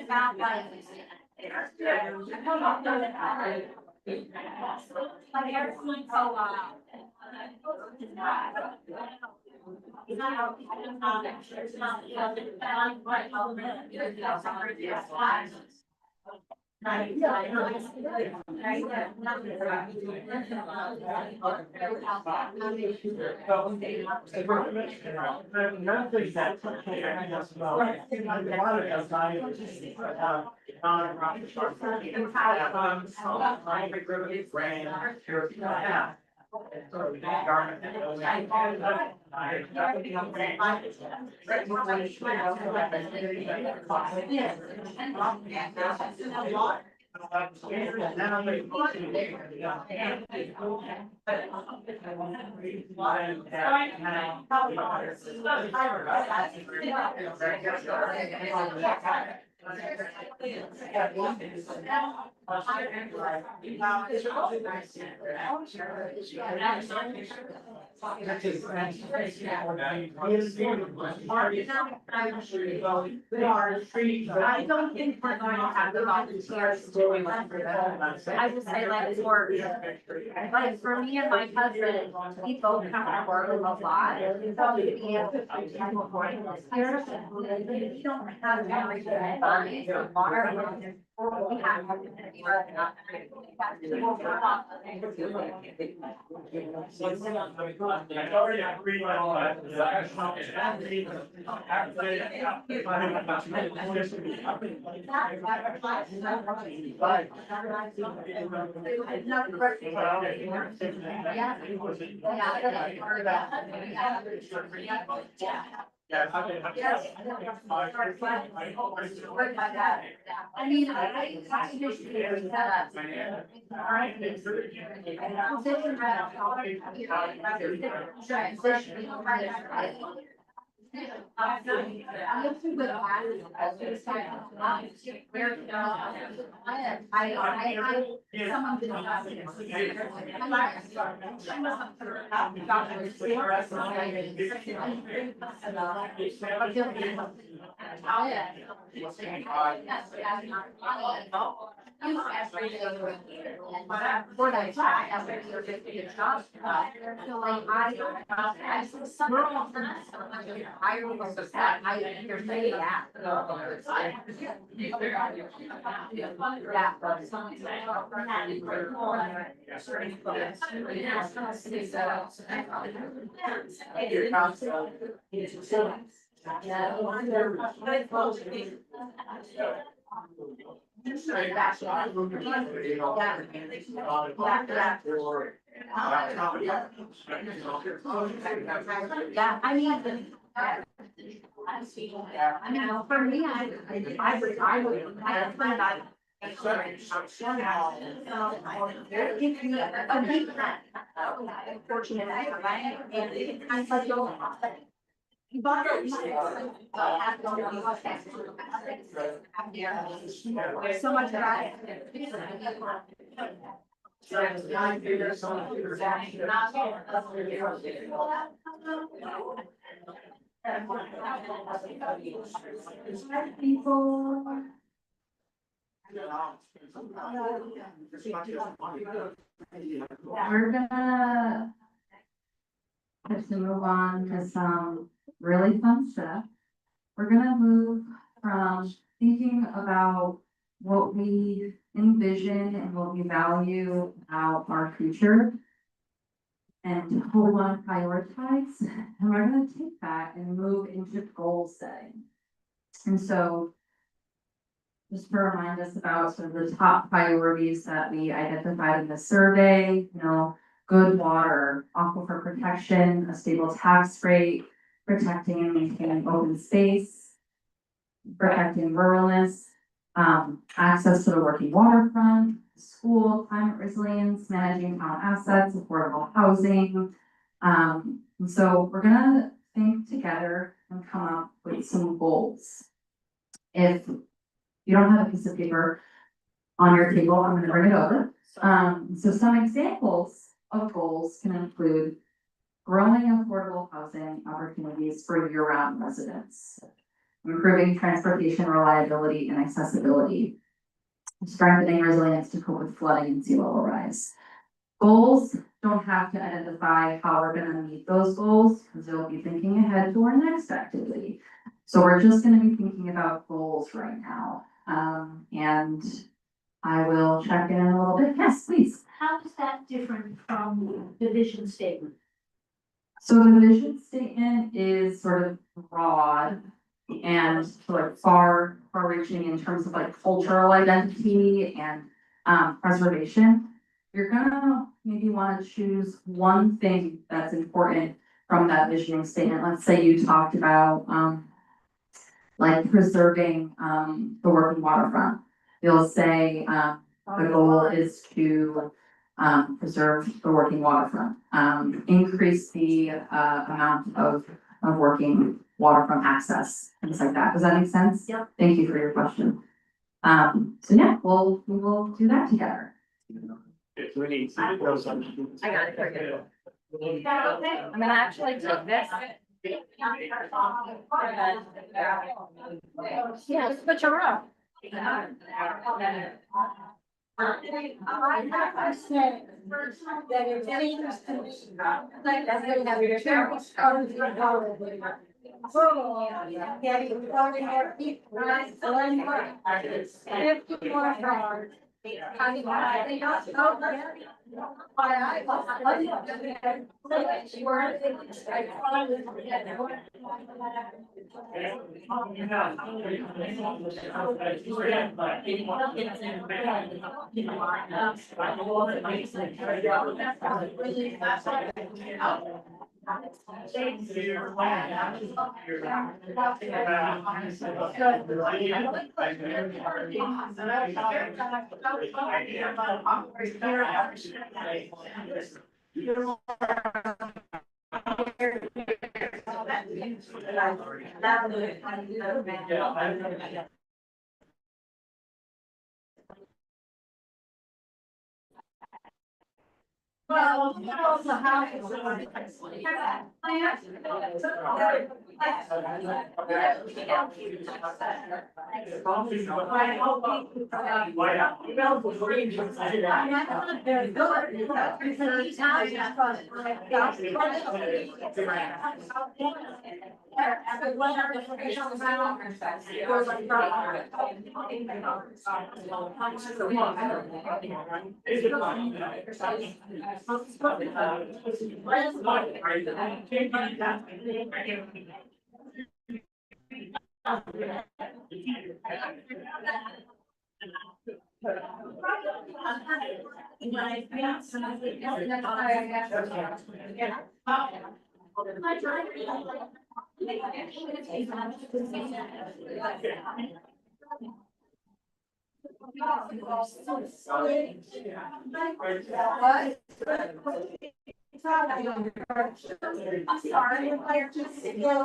about like. Like everyone's so I don't think we're going to have the volunteers doing that. I just say like it's more, like for me and my husband, we both have to work a lot. So to be able to do recording this year, we don't have everything done in water. We have I mean, I just figured that. Someone did not. Yeah, I mean, for me, I would, I find out. Fortunate, right? And I'm such a. There's so much that. People. We're gonna have to move on to some really fun stuff. We're gonna move from thinking about what we envision and what we value about our future and what we want to prioritize, and we're gonna take that and move into goal setting. And so just to remind us about sort of the top priorities that we identified in the survey, good water, aquifer protection, a stable tax rate, protecting and maintaining open space, protecting ruralness, access to the working waterfront, school, climate resilience, managing town assets, affordable housing. And so we're gonna think together and come up with some goals. If you don't have a piece of paper on your table, I'm gonna bring it over. So some examples of goals can include growing affordable housing opportunities for year-round residents, improving transportation reliability and accessibility, strengthening resilience to cope with flooding and sea level rise. Goals don't have to identify how we're gonna meet those goals, because you'll be thinking ahead to our next activity. So we're just gonna be thinking about goals right now. And I will check in a little bit. Yes, please. How is that different from the vision statement? So the vision statement is sort of broad and like far reaching in terms of like cultural identity and preservation. You're gonna maybe want to choose one thing that's important from that visioning statement. Let's say you talked about like preserving the working waterfront. You'll say the goal is to preserve the working waterfront, increase the amount of working waterfront access, things like that. Does that make sense? Yep. Thank you for your question. So yeah, we will do that together. It's really. I got it. I'm gonna actually take this. Yes, but you're up. I said that if any interesting, like that's gonna have your parents come to the holiday. Yeah, you probably have people, right? If you want hard. I don't know. Well, you know, the house is I'm sorry, I just still.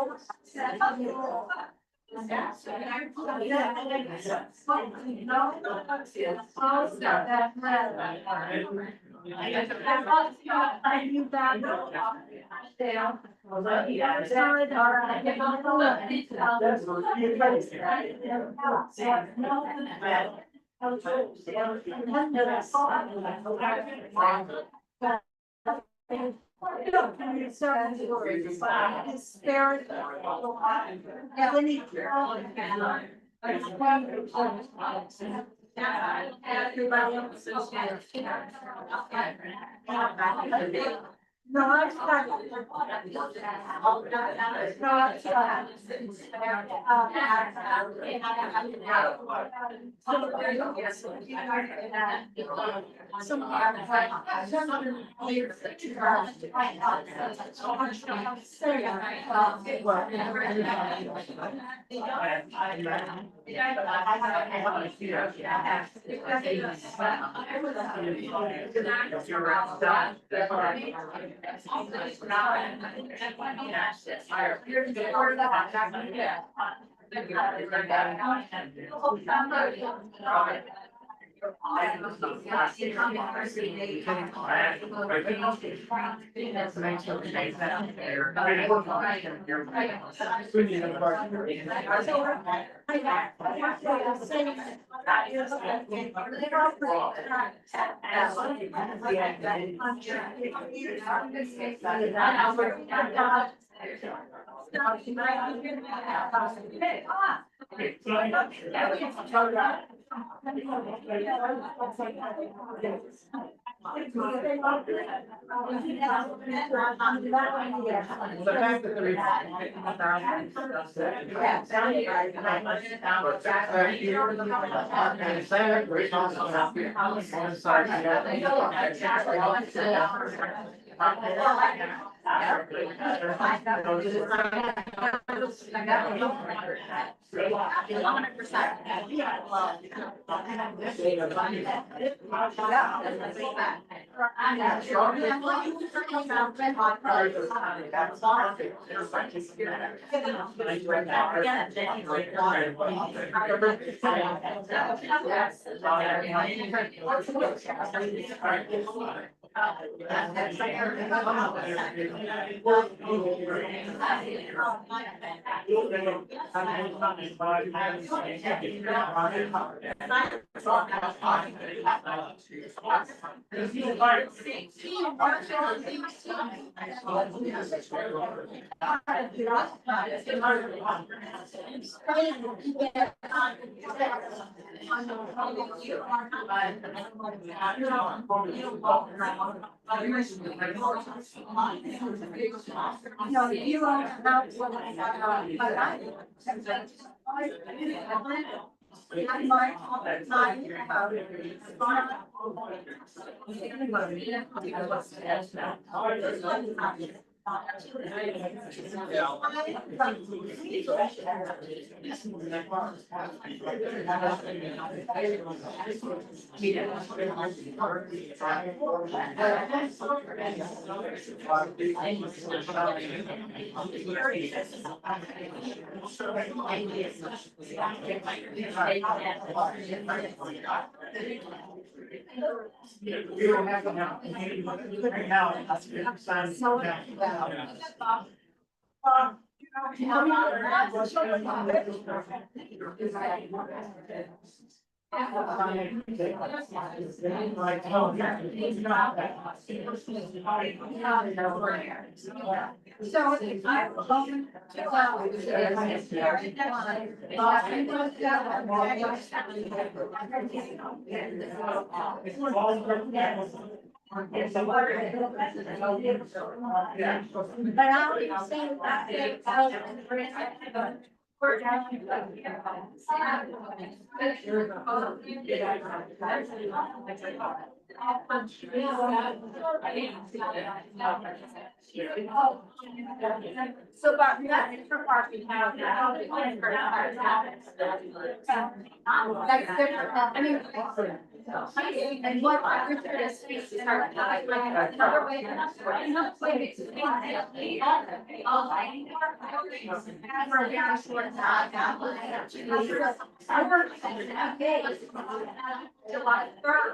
No, I'm not. No, it's The fact that No, you are not. we don't have them now. Right now, that's good. So. But I'm saying that. So, but that's for parking. That's different, I mean. And what Richard is speaking are like another way. I work July 3rd.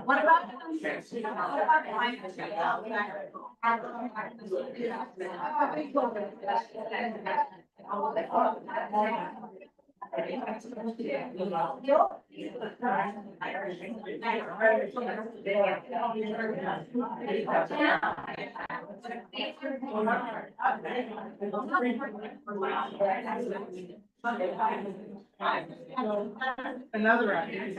What about? Another idea.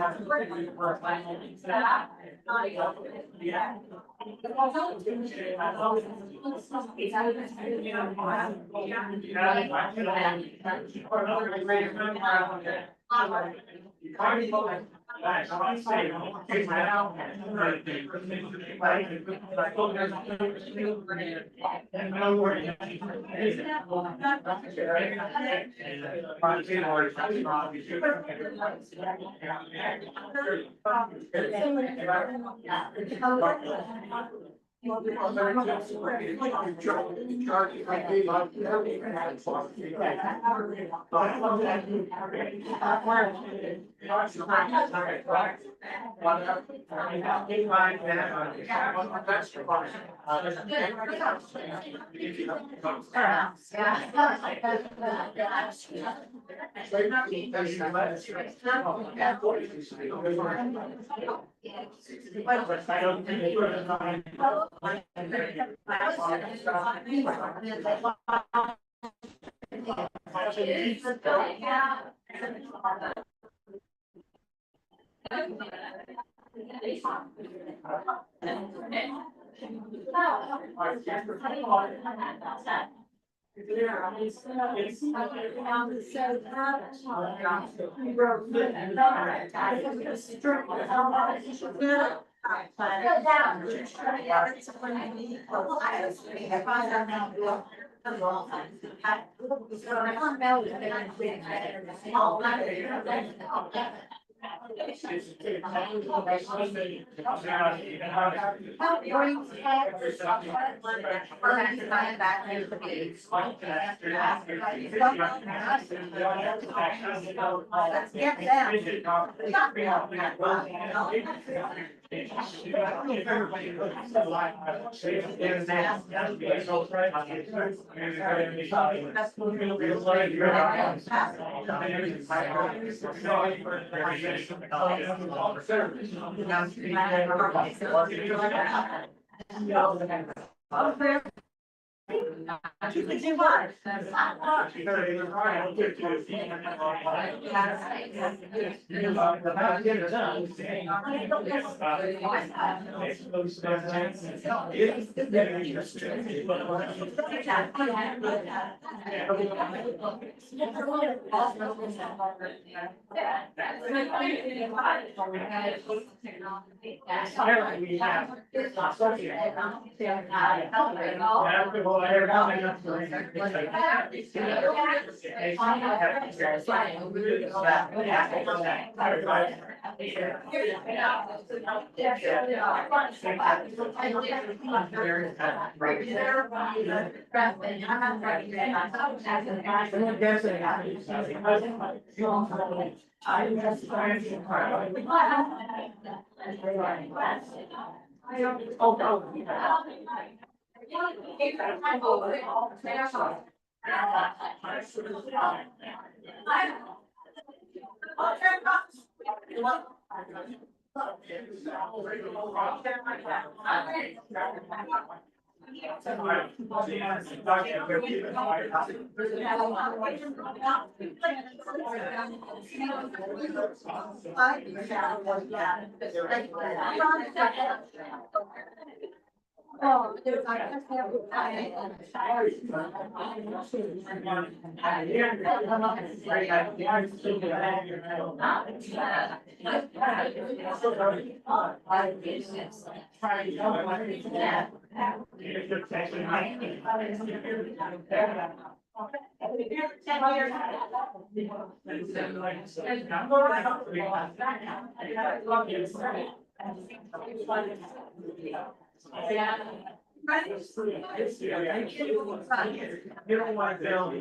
You don't want to fail.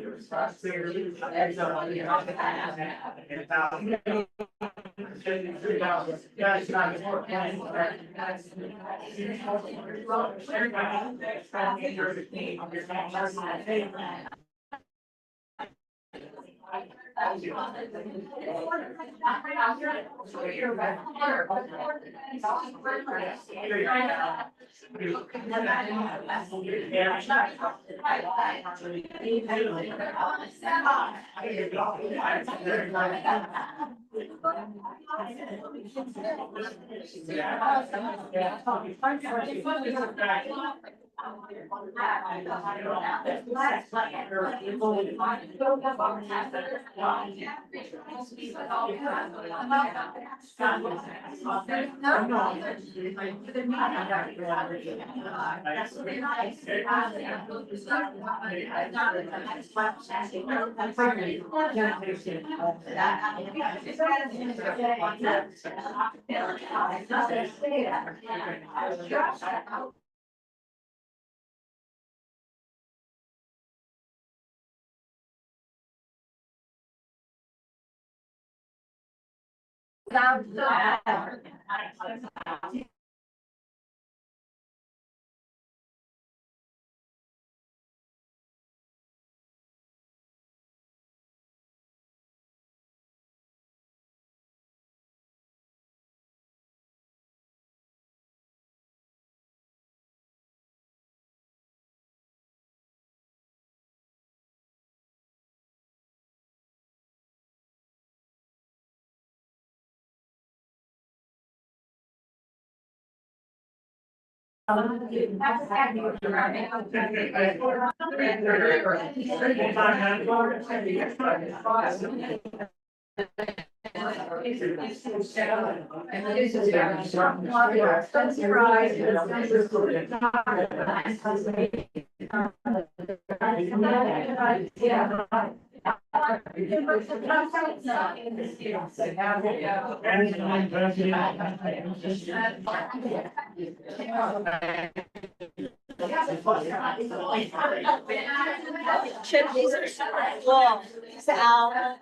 Chip, these are so cool. Sal.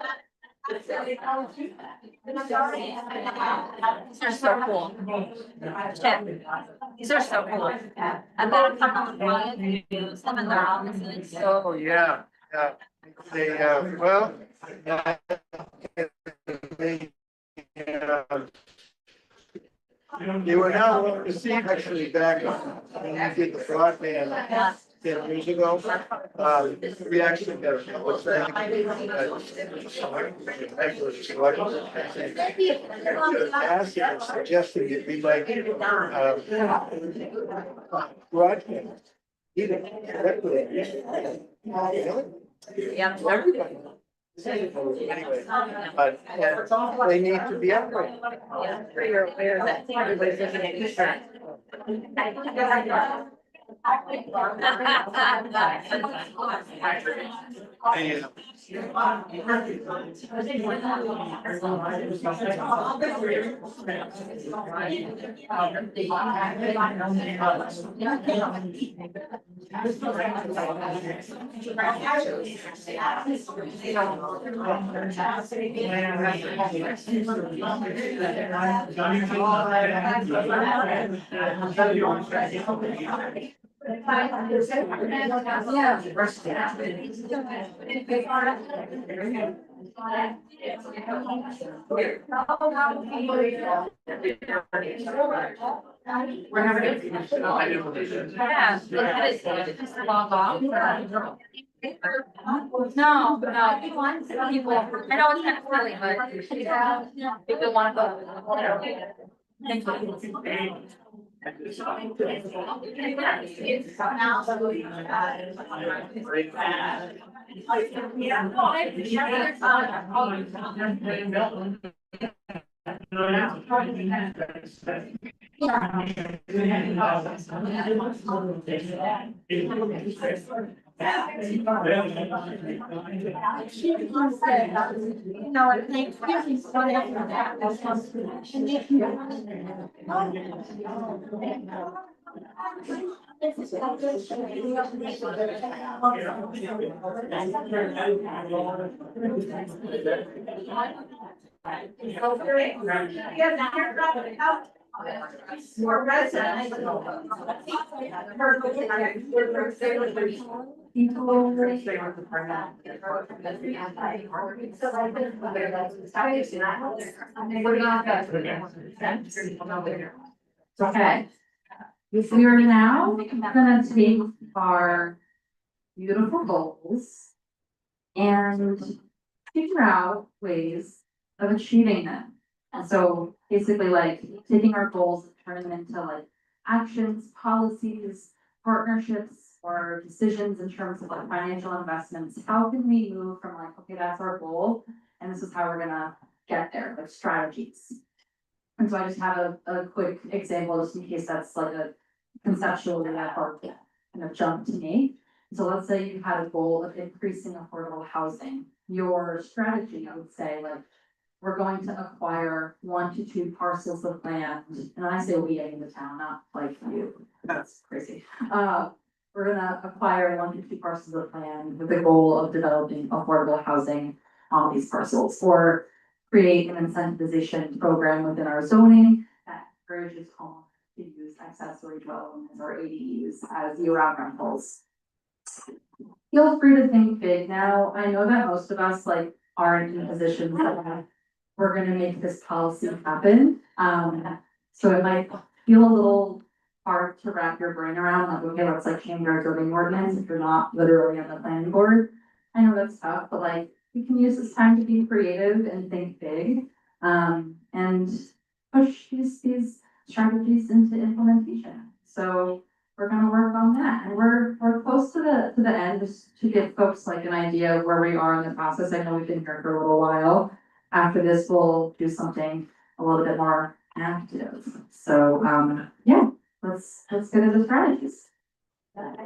These are so cool. Chip, these are so cool. I've got a couple of clients who use them in their offices. Oh, yeah, yeah. They, well. They, they were now well received actually back when we did the broadband. 10 years ago. We actually got a couple of things. Asking, suggesting that we might, broadcast. Either directly. Yeah. Everybody. Anyway, but they need to be upgraded. You're aware that everybody's looking at you. We're having a. Yeah, just log off. No, people, I know it's kind of silly, but people want to go. Thank you. No, I think. More residents. Okay. We are now gonna take our beautiful goals and figure out ways of achieving them. And so basically like taking our goals and turning them into like actions, policies, partnerships, or decisions in terms of like financial investments. How can we move from like, okay, that's our goal, and this is how we're gonna get there, like strategies. And so I just have a quick example, just in case that's like a conceptually hard kind of jump to me. So let's say you had a goal of increasing affordable housing. Your strategy, I would say, like, we're going to acquire 1 to 2 parcels of land. And I say we in the town, not like you. That's crazy. We're gonna acquire 1 to 2 parcels of land with the goal of developing affordable housing on these parcels, or create an incentivization program within our zoning that encourages homeowners to use accessory dwellings or ADUs as year-round rentals. Feel free to think big now. I know that most of us like aren't in positions that we're gonna make this policy happen. So it might feel a little hard to wrap your brain around, like, okay, let's like change our zoning ordinance if you're not literally on the planning board. I know that's tough, but like, we can use this time to be creative and think big, and push these strategies into implementation. So we're gonna work on that, and we're close to the end, just to give folks like an idea of where we are in the process. I know we've been here for a little while. After this, we'll do something a little bit more active. So, yeah, let's get into strategies.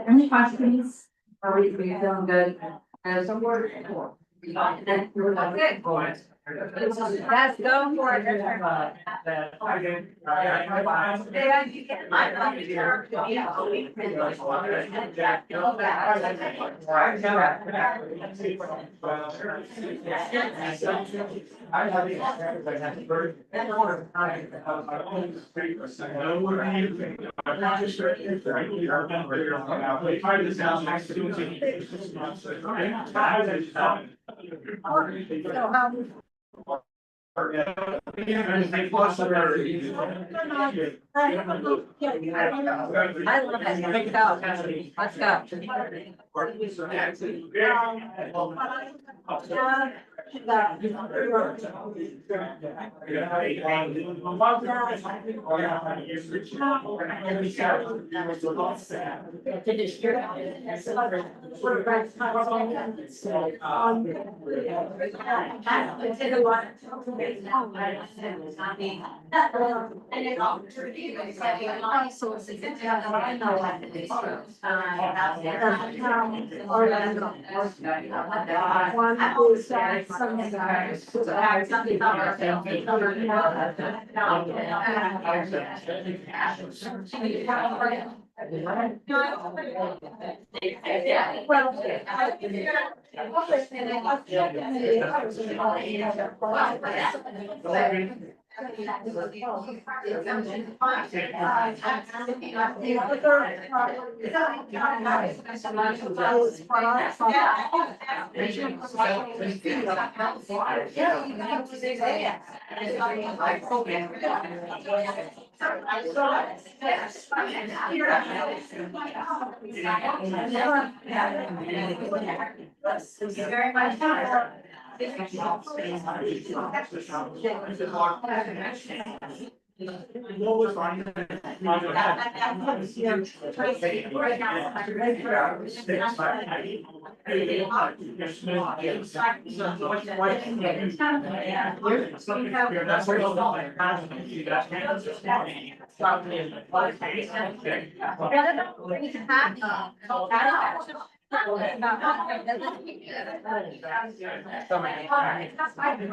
Any questions? Are we feeling good? Let's go for it. I I love it. Let's very much.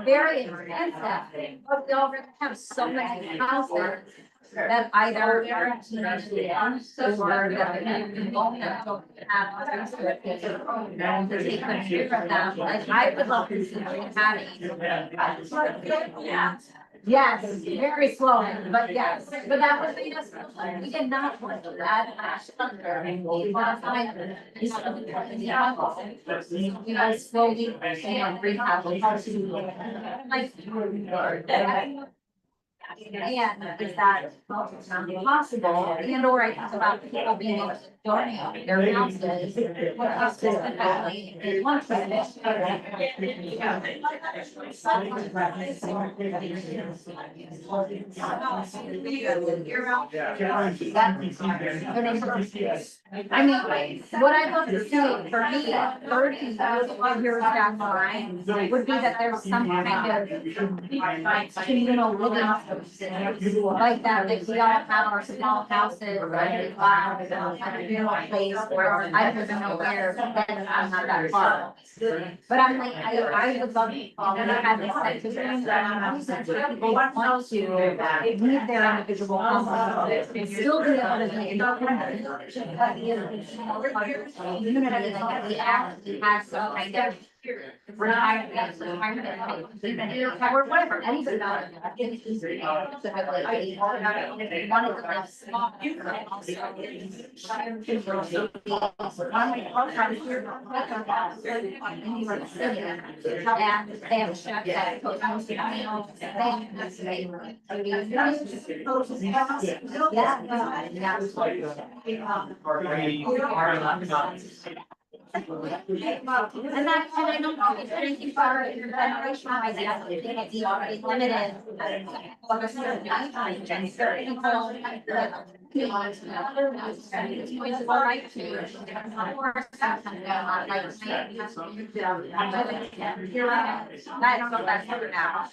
Very expensive, but we already have so many houses that either guaranteed or that we don't have resources to take care of them. Like, I would love to see having. Yes, very slowly, but yes, but that was, we did not want to add last thunder. We want to find. You guys slowly, rehab. Like. And is that possible, and or I think about people being able to donate their houses, what specifically they want to. I mean, what I'd love to see for me, 30 years down the line, would be that there's some kind of communal living like that we all have our small houses, and we buy a place where I don't even know where, then I'm not that far. But I'm like, I would love to have this type of thing, people want to leave their individual homes, still be able to be independent. Community that we actually have some kind of retirement, or whatever, anything. Specifically, wanted to live small. On my program here, in New York City, and they have a chef that cooks most of the meals. And that, and I don't know if anything for your generation, I think it's already limited. I don't know if that's true now.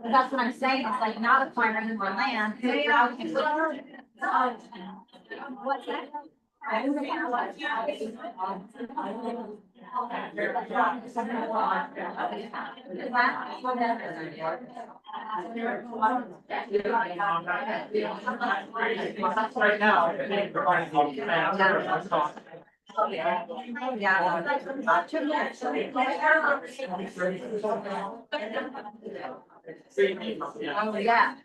That's what I'm saying, it's like not acquiring more land. What's that? Right now. Yeah.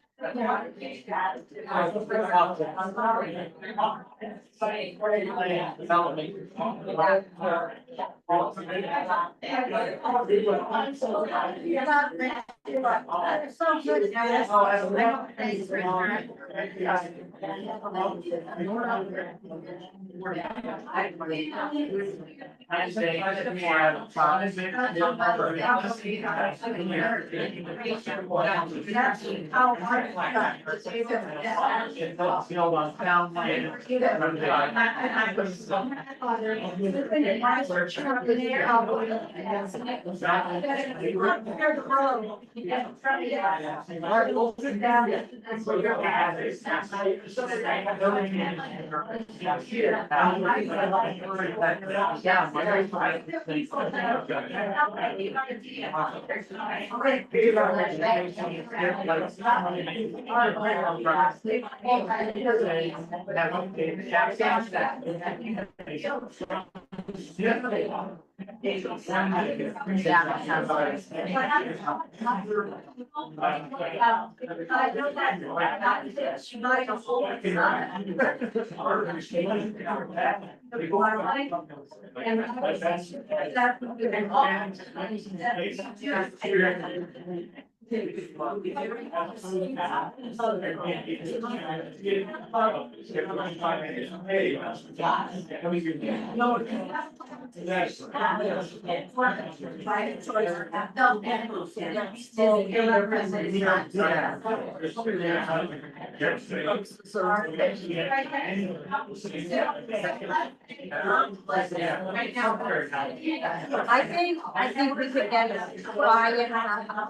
I think we could get a quiet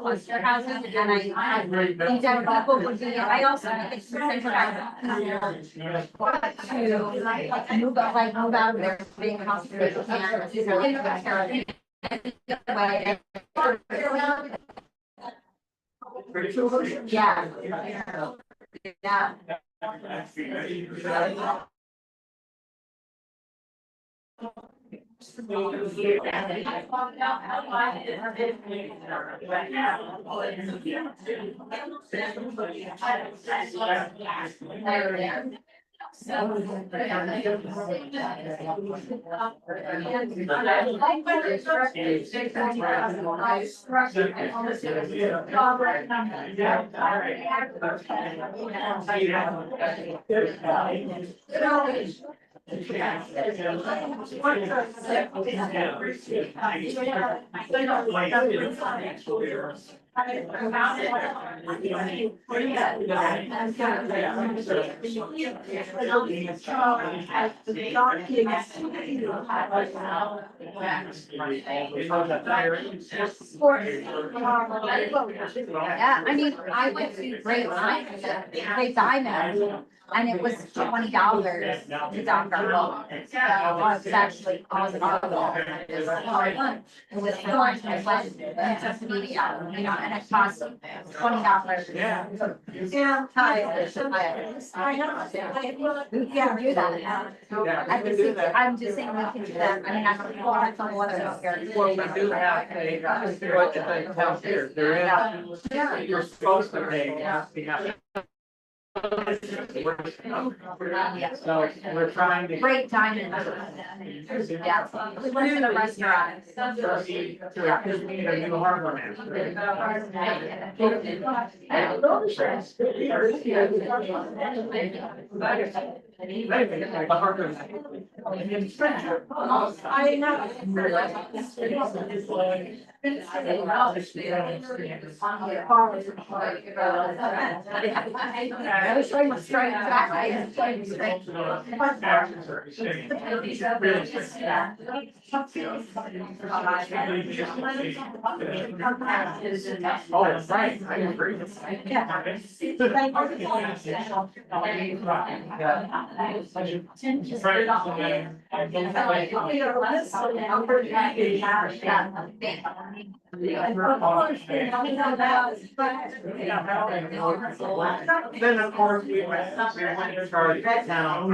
cluster housing and I think that people would be, I also think it's incentivized to like move out, move out of their big house. If they can, to really take care of it. Yeah. Yeah. Yeah, I mean, I went to Great Diamond, and it was $20 to dock our boat. So I was actually on our boat. It was lunch, I went to media, you know, and it cost $20. Yeah. Yeah. We can do that. I can see, I'm just saying we can do that. I mean, I don't know, I don't know what else here. Well, we do have a, what the thing tells here, there is, you're supposed to pay, so we're trying to. Great Diamond. Yeah, we went to the restaurant. Because we need a new harbor master. The harbor I know. I was trying to strike back. I was trying to strike. Oh, that's right, I agree. Then, of course, we went to Charlie Town.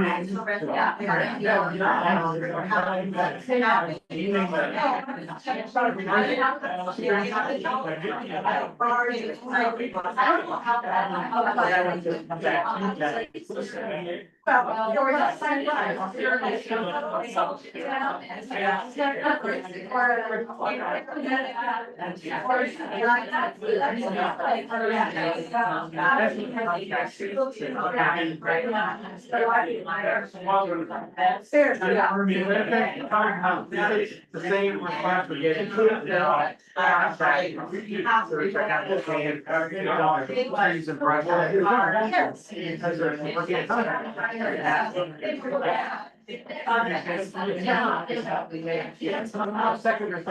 The same response we get. Trees and brush. Because they're working. Second or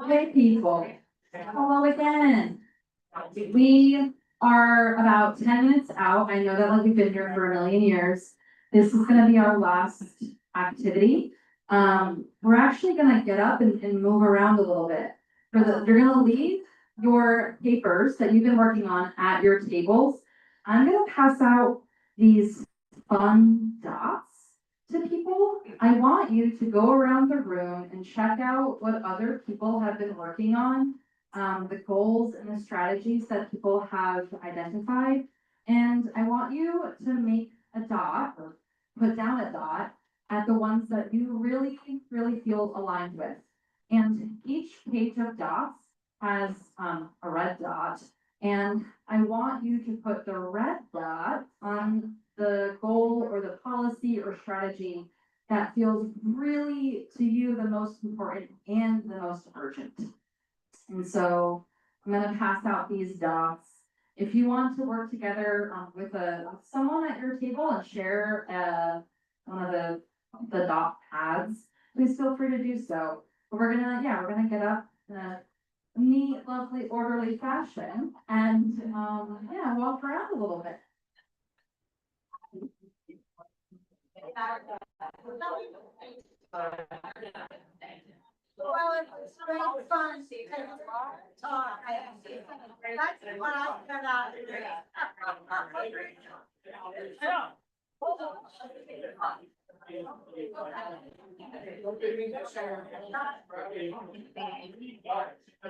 Hey, people. Hello again. We are about 10 minutes out. I know that like we've been here for a million years. This is gonna be our last activity. We're actually gonna get up and move around a little bit. You're gonna leave your papers that you've been working on at your tables. I'm gonna pass out these fun dots to people. I want you to go around the room and check out what other people have been working on, the goals and the strategies that people have identified. And I want you to make a dot or put down a dot at the ones that you really, really feel aligned with. And each page of dots has a red dot. And I want you to put the red dot on the goal or the policy or strategy that feels really to you the most important and the most urgent. And so I'm gonna pass out these dots. If you want to work together with someone at your table and share one of the dot pads, please feel free to do so. But we're gonna get up in a neat, lovely, orderly fashion and walk around a little bit. Well, it was great fun. Talk. That's what I got out of it.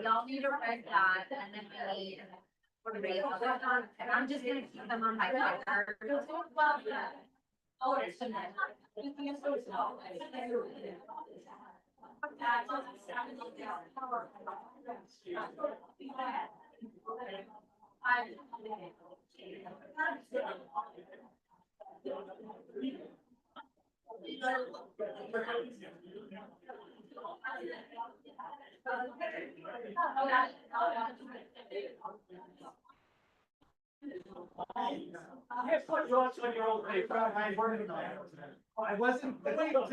Y'all need a red dot and then we need. And I'm just gonna keep them on my paper. Oh, it's. Guess what you want on your old paper? I wasn't. I thought.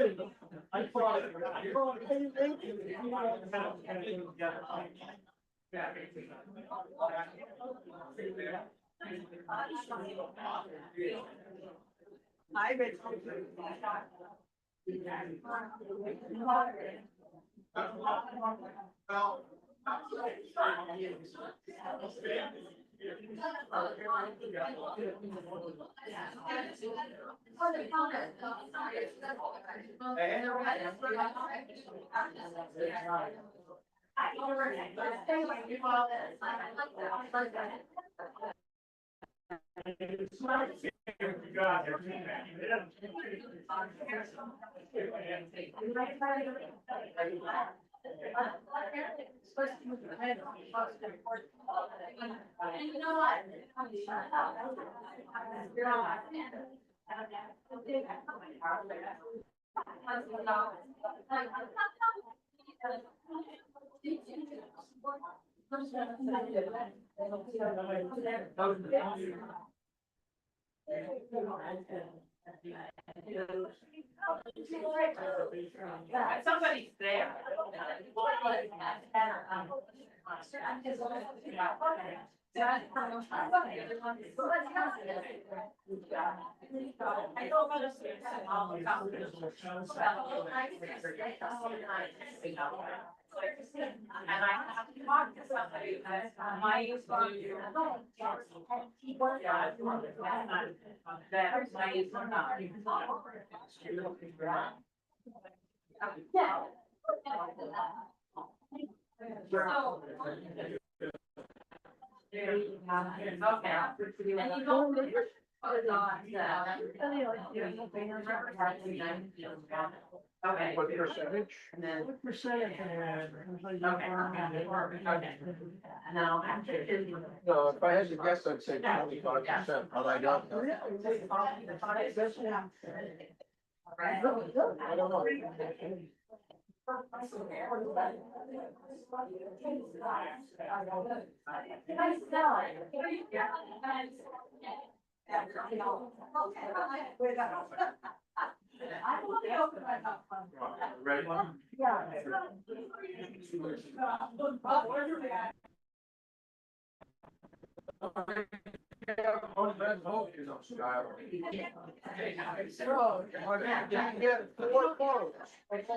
You know what? Somebody's there. I don't understand. And I have to talk to somebody that's my age. That's my age. Okay. What percentage? And then. What percentage? No. No, if I had to guess, I'd say 25%, but I don't know. I don't know. Ready? Didn't get 4 votes. It's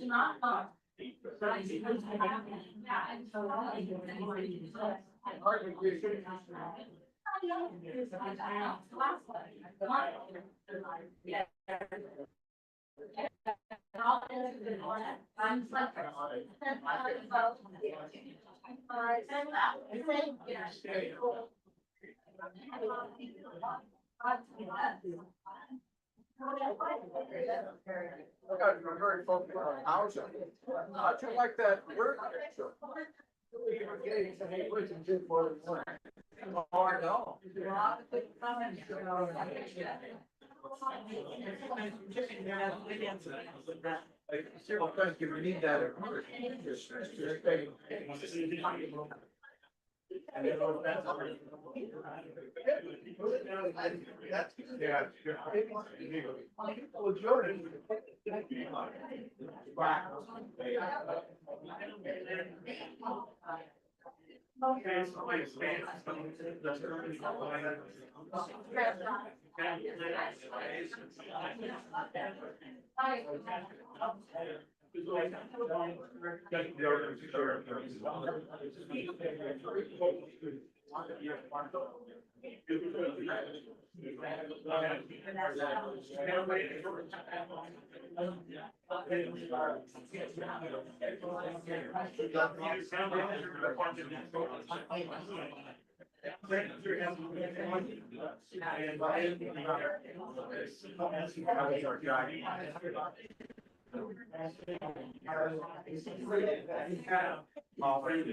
not fun. I'm very focused on housing. How'd you like that word picture? Oh, I know. Well, thank you, we need that. Yeah.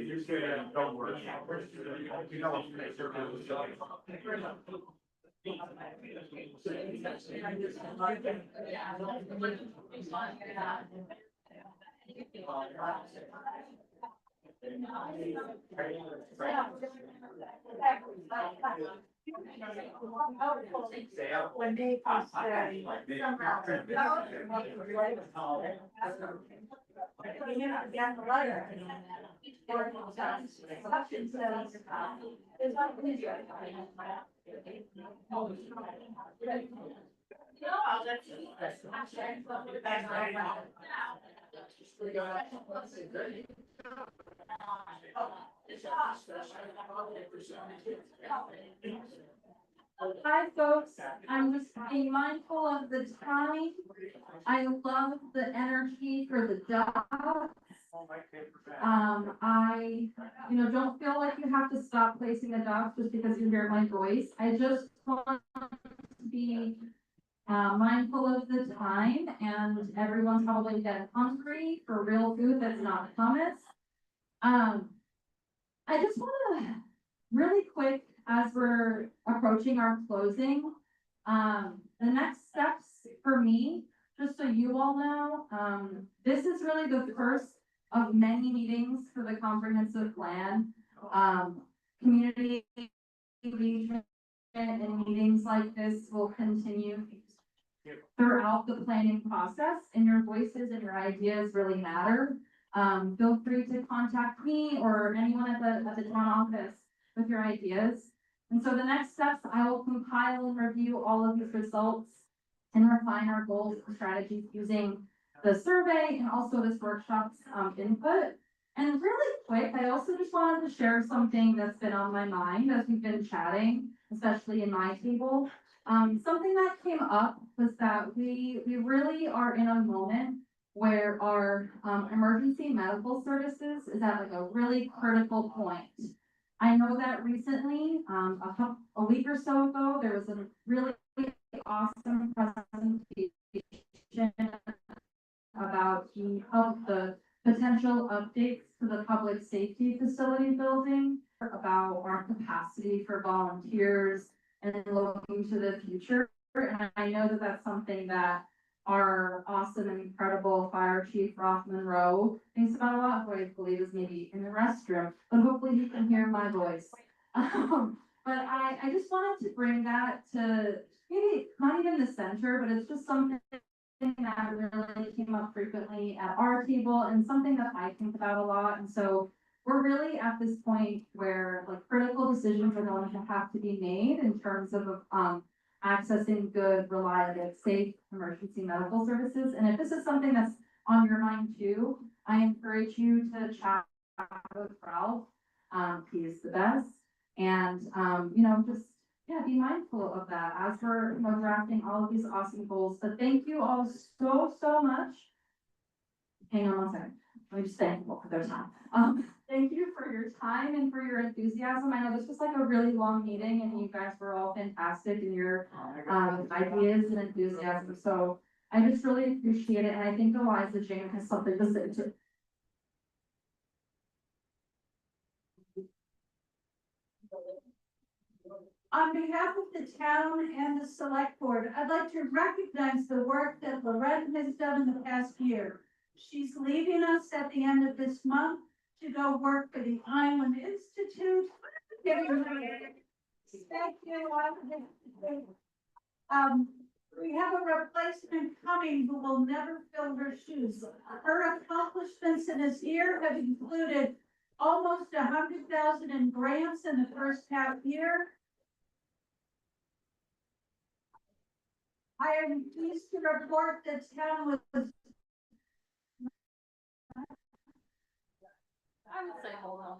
You say, don't worry. When they pass Hi, folks. I'm just being mindful of the time. I love the energy for the dogs. Don't feel like you have to stop placing the dogs just because you hear my voice. I just want to be mindful of the time, and everyone's probably getting hungry for real food that's not hummus. I just wanna, really quick, as we're approaching our closing, the next steps for me, just so you all know, this is really the first of many meetings for the comprehensive plan. Community engagement and meetings like this will continue throughout the planning process, and your voices and your ideas really matter. Feel free to contact me or anyone at the town office with your ideas. And so the next steps, I will compile and review all of these results and refine our goals and strategies using the survey and also this workshop's input. And really quick, I also just wanted to share something that's been on my mind as we've been chatting, especially in my table. Something that came up was that we really are in a moment where our emergency medical services is at like a really critical point. I know that recently, a week or so ago, there was a really awesome presentation about the potential updates to the public safety facility building, about our capacity for volunteers and looking to the future. And I know that that's something that our awesome and incredible Fire Chief Roth Monroe thinks about a lot, who I believe is maybe in the restroom, but hopefully he can hear my voice. But I just wanted to bring that to maybe not even the center, but it's just something that really came up frequently at our table and something that I think about a lot. And so we're really at this point where like critical decisions are going to have to be made in terms of accessing good, reliable, safe emergency medical services. And if this is something that's on your mind too, I encourage you to chat with Ralph. He is the best. And, just, be mindful of that as we're, drafting all of these awesome goals. But thank you all so much. Hang on one second. Let me just thank people for their time. Thank you for your time and for your enthusiasm. I know this was like a really long meeting and you guys were all fantastic in your ideas and enthusiasm. So I just really appreciate it. And I think Eliza Jane has something to say too. On behalf of the town and the select board, I'd like to recognize the work that Loretta has done in the past year. She's leaving us at the end of this month to go work for the Island Institute. Thank you. We have a replacement coming who will never fill her shoes. Her accomplishments in this year have included almost 100,000 in grants in the first half year. I am pleased to report that town was.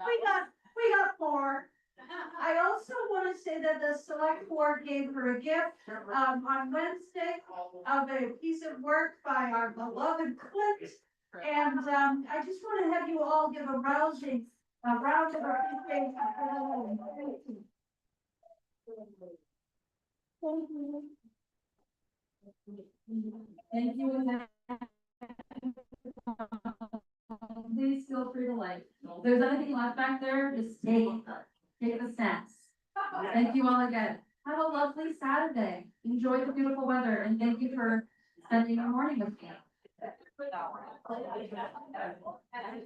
We got more. I also want to say that the select board gave her a gift on Wednesday of a piece of work by our beloved Clint. And I just want to have you all give a round of appreciation. Thank you. Thank you. Please feel free to like, if there's anything left back there, just take the snacks. Thank you all again. Have a lovely Saturday. Enjoy the beautiful weather and thank you for spending your morning with me.